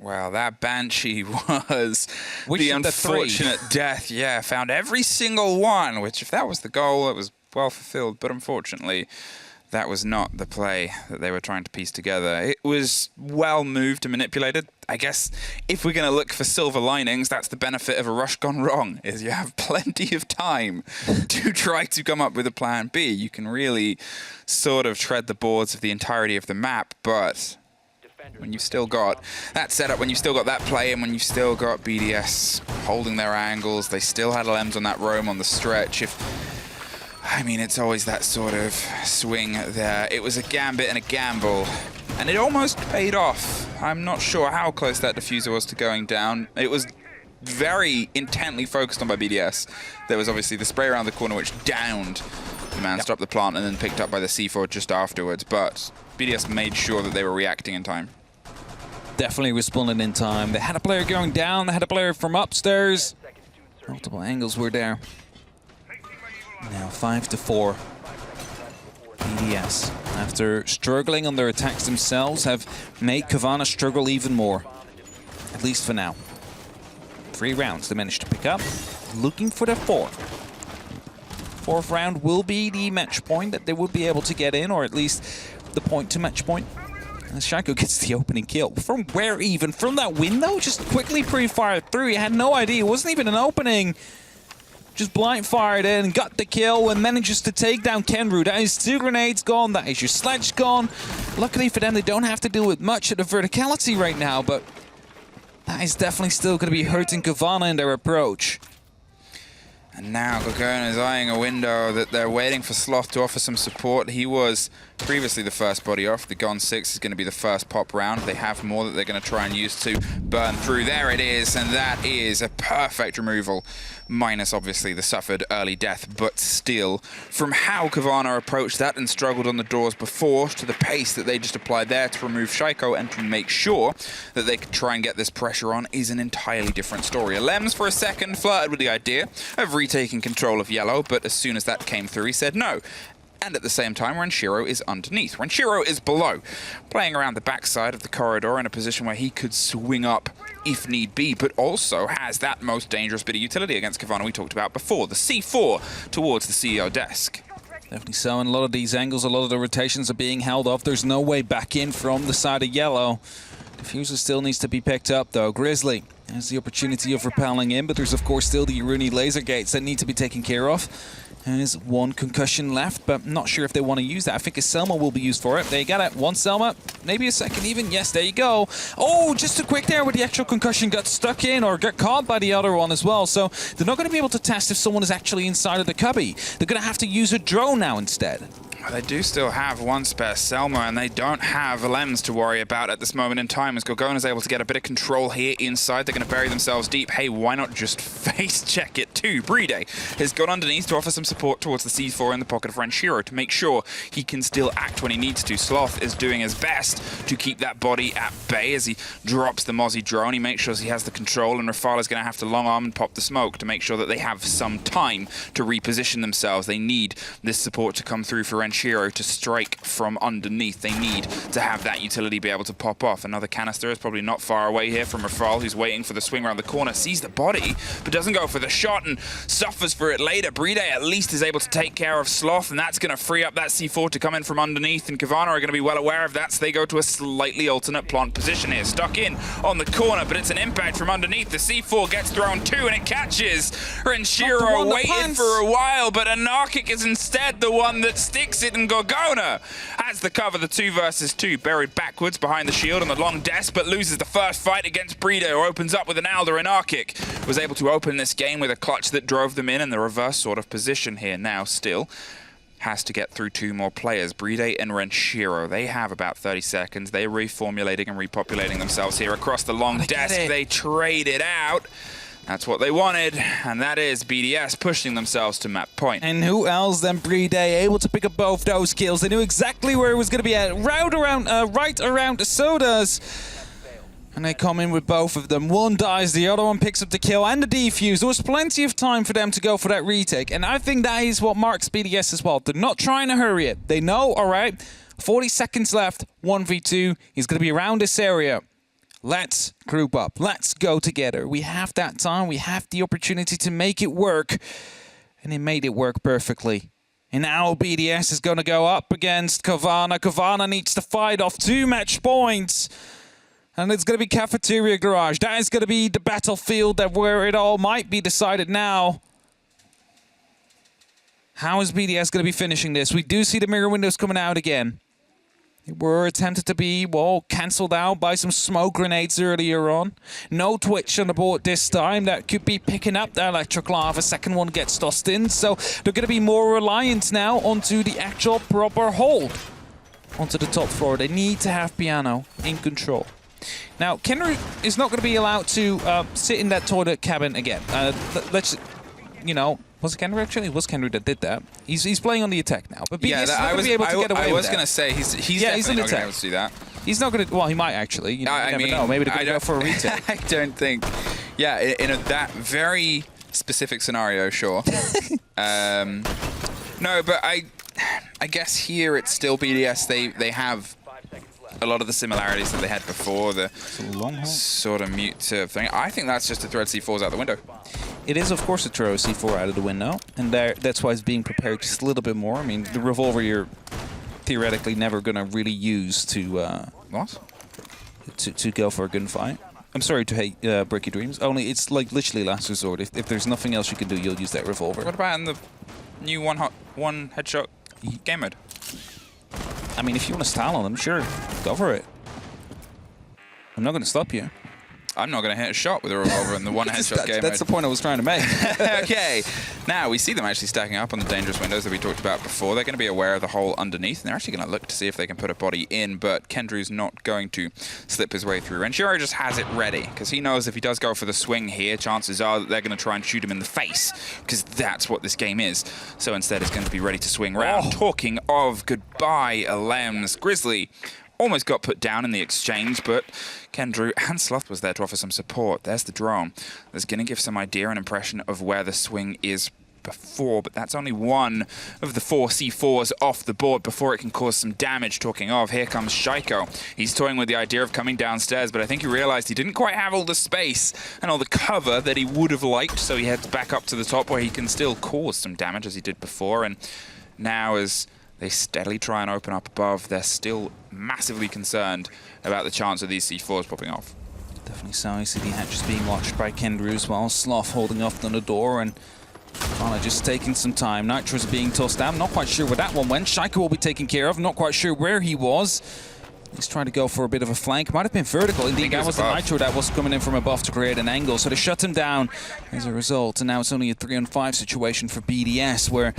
Wow, that Banshee was the unfortunate death. Yeah, found every single one, which if that was the goal, it was well fulfilled, but unfortunately that was not the play that they were trying to piece together. It was well moved and manipulated. I guess if we're going to look for silver linings, that's the benefit of a rush gone wrong, is you have plenty of time to try to come up with a plan B. You can really sort of tread the boards of the entirety of the map, but when you've still got that setup, when you've still got that play, and when you've still got BDS holding their angles, they still had LMs on that roam on the stretch. I mean, it's always that sort of swing there. It was a gambit and a gamble, and it almost paid off. I'm not sure how close that diffuser was to going down. It was very intently focused on by BDS. There was obviously the spray around the corner which downed the man, stopped the plant, and then picked up by the C4 just afterwards. But BDS made sure that they were reacting in time. Definitely responded in time. They had a player going down. They had a player from upstairs. Multiple angles were there. Now 5-4. BDS, after struggling on their attacks themselves, have made Cowana struggle even more. At least for now. 3 rounds they managed to pick up. Looking for the 4th. 4th round will be the match point that they would be able to get in, or at least the point to match point. And Shaiko gets the opening kill. From where even? From that window? Just quickly pre-fired through. He had no idea. It wasn't even an opening. Just blind fired in, got the kill, and manages to take down Kendrew. That is 2 grenades gone. That is your sledge gone. Luckily for them, they don't have to deal with much of the verticality right now, but that is definitely still going to be hurting Cowana in their approach. And now Cowana is eyeing a window that they're waiting for Sloth to offer some support. He was previously the first body off. The Gon 6 is going to be the first pop round. They have more that they're going to try and use to burn through. There it is, and that is a perfect removal. Minus, obviously, the suffered early death, but still, from how Cowana approached that and struggled on the doors before, to the pace that they just applied there to remove Shaiko and to make sure that they could try and get this pressure on is an entirely different story. Alems, for a second, flirted with the idea of retaking control of Yellow, but as soon as that came through, he said no. And at the same time, Renshiro is underneath. Renshiro is below, playing around the backside of the corridor in a position where he could swing up if need be, but also has that most dangerous bit of utility against Cowana we talked about before, the C4 towards the CEO desk. Definitely so, and a lot of these angles, a lot of the rotations are being held off. There's no way back in from the side of Yellow. Diffuser still needs to be picked up, though. Grizzly has the opportunity of repelling in, but there's, of course, still the Iruni laser gates that need to be taken care of. There's 1 concussion left, but not sure if they want to use that. I think a Selma will be used for it. They got it. 1 Selma, maybe a second even. Yes, there you go. Oh, just too quick there with the actual concussion. Got stuck in or got caught by the other one as well. So they're not going to be able to test if someone is actually inside of the cubby. They're going to have to use a drone now instead. They do still have 1 spare Selma, and they don't have Alems to worry about at this moment in time, as Gorgon is able to get a bit of control here inside. They're going to bury themselves deep. Hey, why not just face check it too? Playday has gone underneath to offer some support towards the C4 in the pocket of Renshiro to make sure he can still act when he needs to. Sloth is doing his best to keep that body at bay as he drops the Mozzie drone. He makes sure he has the control, and Rafal is going to have to long arm and pop the smoke to make sure that they have some time to reposition themselves. They need this support to come through for Renshiro Renshiro to strike from underneath. They need to have that utility be able to pop off. Another canister is probably not far away here from Rafal, who's waiting for the swing around the corner, sees the body, but doesn't go for the shot and suffers for it later. Playday at least is able to take care of Sloth, and that's going to free up that C4 to come in from underneath, and Cowana are going to be well aware of that, so they go to a slightly alternate plant position here. Stuck in on the corner, but it's an impact from underneath. The C4 gets thrown too, and it catches. Renshiro waited for a while, but Anarchic is instead the one that sticks it, and Gorgona has the cover. The 2 versus 2, buried backwards behind the shield on the long desk, but loses the first fight against Playday, or opens up with an Alder. Anarchic was able to open this game with a clutch that drove them in the reverse sort of position here. Now still has to get through 2 more players, Playday and Renshiro. They have about 30 seconds. They're reformulating and repopulating themselves here across the long desk. They trade it out. That's what they wanted, and that is BDS pushing themselves to map point. And who else than Playday able to pick up both those kills? They knew exactly where it was going to be at, right around Soda's. And they come in with both of them. One dies, the other one picks up the kill and the defuse. There was plenty of time for them to go for that retake, and I think that is what marks BDS as well. They're not trying to hurry it. They know, all right, 40 seconds left, 1v2. He's going to be around this area. Let's group up. Let's go together. We have that time. We have the opportunity to make it work. And they made it work perfectly. And now BDS is going to go up against Cowana. Cowana needs to fight off 2 match points. And it's going to be Cafeteria Garage. That is going to be the battlefield where it all might be decided now. How is BDS going to be finishing this? We do see the mirror windows coming out again. They were attempted to be, well, cancelled out by some smoke grenades earlier on. No Twitch on the board this time. That could be picking up the electric lava. Second one gets tossed in. So they're going to be more reliant now onto the actual proper hold onto the top floor. They need to have Piano in control. Now, Kenry is not going to be allowed to sit in that toilet cabin again. Let's, you know, was it Kenry actually? It was Kenry that did that. He's playing on the attack now. But BDS is not going to be able to get away with that. I was going to say, he's definitely not going to be able to do that. He's not going to, well, he might actually. You never know. Maybe they're going to go for a retake. I don't think, yeah, in that very specific scenario, sure. No, but I guess here it's still BDS. They have a lot of the similarities that they had before, the sort of mute thing. I think that's just to throw C4s out the window. It is, of course, to throw a C4 out of the window, and that's why it's being prepared just a little bit more. I mean, the revolver you're theoretically never going to really use to to go for a gunfight. I'm sorry to break your dreams. Only it's like literally last resort. If there's nothing else you can do, you'll use that revolver. What about in the new one headshot game mode? I mean, if you want to style on them, sure, go for it. I'm not going to stop you. I'm not going to hit a shot with a revolver in the one headshot game. That's the point I was trying to make. Okay, now we see them actually stacking up on the dangerous windows that we talked about before. They're going to be aware of the hole underneath, and they're actually going to look to see if they can put a body in, but Kendrew's not going to slip his way through. Renshiro just has it ready, because he knows if he does go for the swing here, chances are that they're going to try and shoot him in the face, because that's what this game is. So instead, he's going to be ready to swing round. Talking of goodbye, Alems, Grizzly almost got put down in the exchange, but Kendrew and Sloth was there to offer some support. There's the drone. That's going to give some idea and impression of where the swing is before, but that's only one of the 4 C4s off the board before it can cause some damage. Talking of, here comes Shaiko. He's toying with the idea of coming downstairs, but I think he realized he didn't quite have all the space and all the cover that he would have liked, so he heads back up to the top where he can still cause some damage as he did before, and now as they steadily try and open up above, they're still massively concerned about the chance of these C4s popping off. Definitely so. You see the hatches being watched by Kendrew as well. Sloth holding off on the door, and Cowana just taking some time. Nitro's being tossed down. Not quite sure where that one went. Shaiko will be taken care of. Not quite sure where he was. He's trying to go for a bit of a flank. Might have been vertical. Indeed, that was the Nitro that was coming in from above to create an angle. So they shut him down as a result. And now it's only a 3-on-5 situation for BDS, where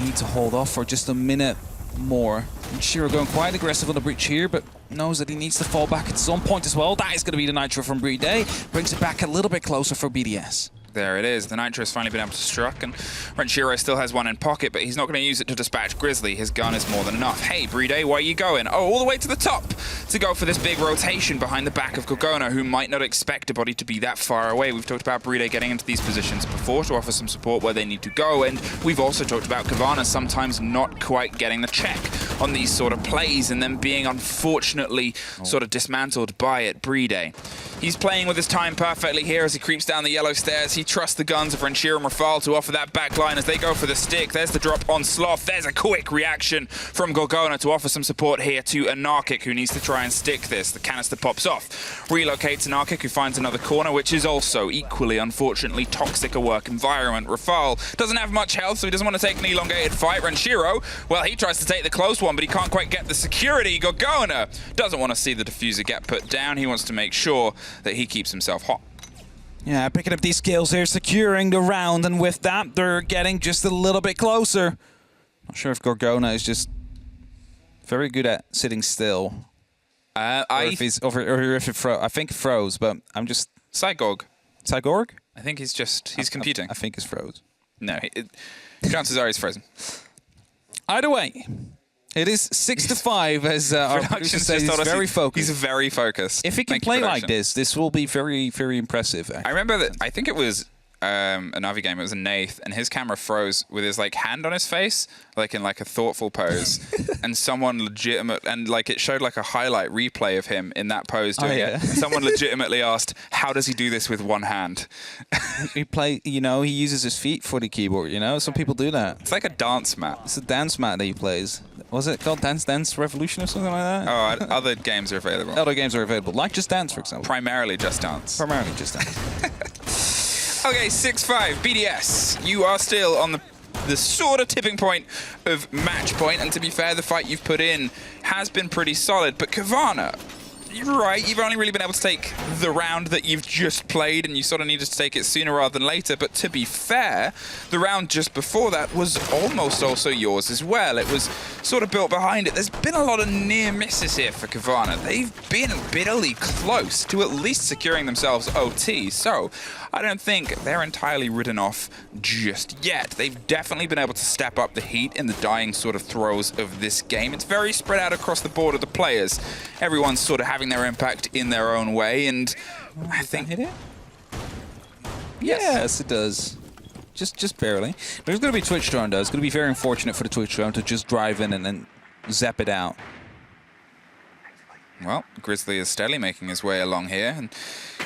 need to hold off for just a minute more. And Shiro going quite aggressive on the breach here, but knows that he needs to fall back at some point as well. That is going to be the Nitro from Playday. Brings it back a little bit closer for BDS. There it is. The Nitro's finally been able to struck, and Renshiro still has one in pocket, but he's not going to use it to dispatch Grizzly. His gun is more than enough. Hey, Playday, where are you going? Oh, all the way to the top to go for this big rotation behind the back of Cowana, who might not expect a body to be that far away. We've talked about Playday getting into these positions before to offer some support where they need to go, and we've also talked about Cowana sometimes not quite getting the check on these sort of plays and then being unfortunately sort of dismantled by it. Playday. He's playing with his time perfectly here as he creeps down the yellow stairs. He trusts the guns of Renshiro and Rafal to offer that back line as they go for the stick. There's the drop on Sloth. There's a quick reaction from Gorgona to offer some support here to Anarchic, who needs to try and stick this. The canister pops off. Relocates Anarchic, who finds another corner, which is also equally, unfortunately, toxic a work environment. Rafal doesn't have much health, so he doesn't want to take an elongated fight. Renshiro, well, he tries to take the close one, but he can't quite get the security. Gorgona doesn't want to see the diffuser get put down. He wants to make sure that he keeps himself hot. Yeah, picking up these kills here, securing the round, and with that, they're getting just a little bit closer. Not sure if Gorgona is just very good at sitting still. Or if it froze. I think it froze, but I'm just... Cygorg. Cygorg? I think he's computing. I think it's froze. No, chances are he's frozen. Either way, it is 6-5 as our producer says he's very focused. He's very focused. If he can play like this will be very, very impressive. Actually. I remember that, I think it was a Navi game, it was a Nath, and his camera froze with his like hand on his face, like in like a thoughtful pose, and someone it showed like a highlight replay of him in that pose doing it. Someone legitimately asked, how does he do this with one hand? He uses his feet for the keyboard, some people do that. It's like a dance mat. It's a dance mat that he plays. Was it called Dance Revolution or something like that? Oh, other games are available. Other games are available, like Just Dance, for example. Primarily Just Dance. Primarily Just Dance. Okay, 6-5, BDS. You are still on the sort of tipping point of match point, and to be fair, the fight you've put in has been pretty solid, but Cowana, you're right, you've only really been able to take the round that you've just played, and you sort of needed to take it sooner rather than later, but to be fair, the round just before that was almost also yours as well. It was sort of built behind it. There's been a lot of near misses here for Cowana. They've been bitterly close to at least securing themselves OT, so I don't think they're entirely ridden off just yet. They've definitely been able to step up the heat in the dying sort of throes of this game. It's very spread out across the board of the players. Everyone's sort of having their impact in their own way, and I think... Hit it? Yes, it does. Just barely. There's going to be Twitch drone, though. It's going to be very unfortunate for the Twitch drone to just drive in and then zap it out. Well, Grizzly is steadily making his way along here and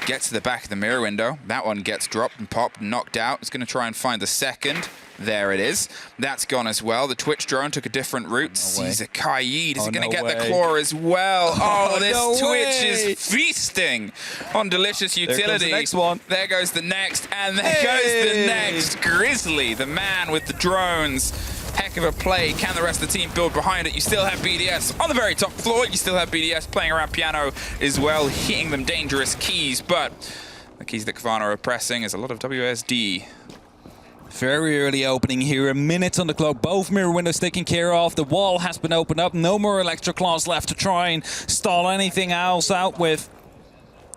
gets to the back of the mirror window. That one gets dropped and popped and knocked out. He's going to try and find the second. There it is. That's gone as well. The Twitch drone took a different route. Sees a Kaid. Is he going to get the claw as well? Oh, this Twitch is feasting on delicious utility. There goes the next one. There goes the next. And there goes the next. Grizzly, the man with the drones. Heck of a play. Can the rest of the team build behind it? You still have BDS on the very top floor. You still have BDS playing around piano as well, hitting them dangerous keys. But the keys that Cowana are pressing is a lot of WSD. Very early opening here, a minute on the clock. Both mirror windows taken care of. The wall has been opened up. No more Electroclaws left to try and stall anything else out with.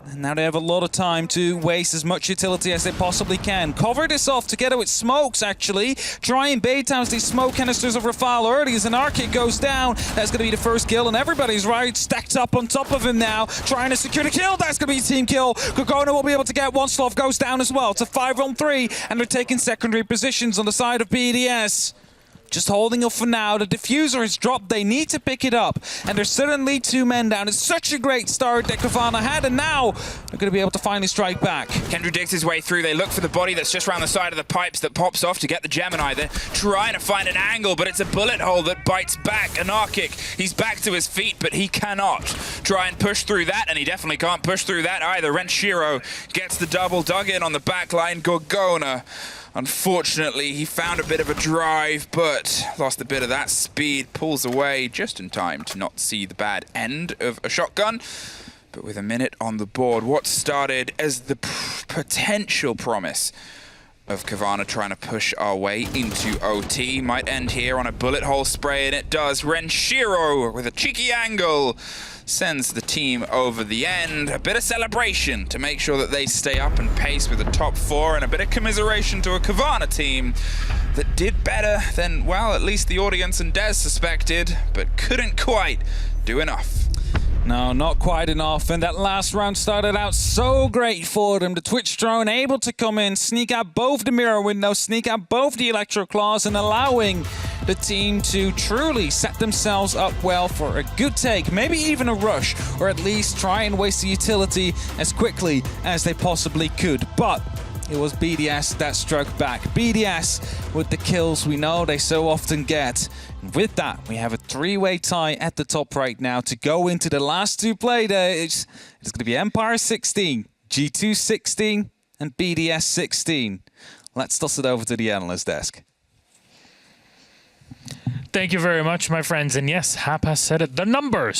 And now they have a lot of time to waste as much utility as they possibly can. Cover this off together with smokes, actually. Try and bait down these smoke canisters of Rafal early as an Arcade goes down. That's going to be the first kill, and everybody's right stacked up on top of him now. Trying to secure the kill. That's going to be a team kill. Cowana will be able to get one. Sloth goes down as well. It's a 5-on-3, and they're taking secondary positions on the side of BDS. Just holding up for now. The diffuser is dropped. They need to pick it up. And there's suddenly 2 men down. It's such a great start that Cowana had. And now they're going to be able to finally strike back. Kendra digs his way through. They look for the body that's just around the side of the pipes that pops off to get the Gemini. They're trying to find an angle, but it's a bullet hole that bites back. Anarchic, he's back to his feet, but he cannot try and push through that. And he definitely can't push through that either. Renshiro gets the double dug in on the back line. Gorgona, unfortunately, he found a bit of a drive, but lost a bit of that speed, pulls away just in time to not see the bad end of a shotgun. But with a minute on the board, what started as the potential promise of Cowana trying to push our way into OT might end here on a bullet hole spray, and it does. Renshiro with a cheeky angle sends the team over the end. A bit of celebration to make sure that they stay up and pace with the top 4, and a bit of commiseration to a Cowana team that did better than, well, at least the audience and Des suspected, but couldn't quite do enough. No, not quite enough. And that last round started out so great for them. The Twitch drone able to come in, sneak out both the mirror windows, sneak out both the electro claws, and allowing the team to truly set themselves up well for a good take, maybe even a rush, or at least try and waste the utility as quickly as they possibly could. But it was BDS that struck back. BDS with the kills we know they so often get. And with that, we have a 3-way tie at the top right now to go into the last 2 play days. It's going to be Empire 16, G2 16, and BDS 16. Let's toss it over to the analyst desk. Thank you very much, my friends. And yes, Hap has said it. The numbers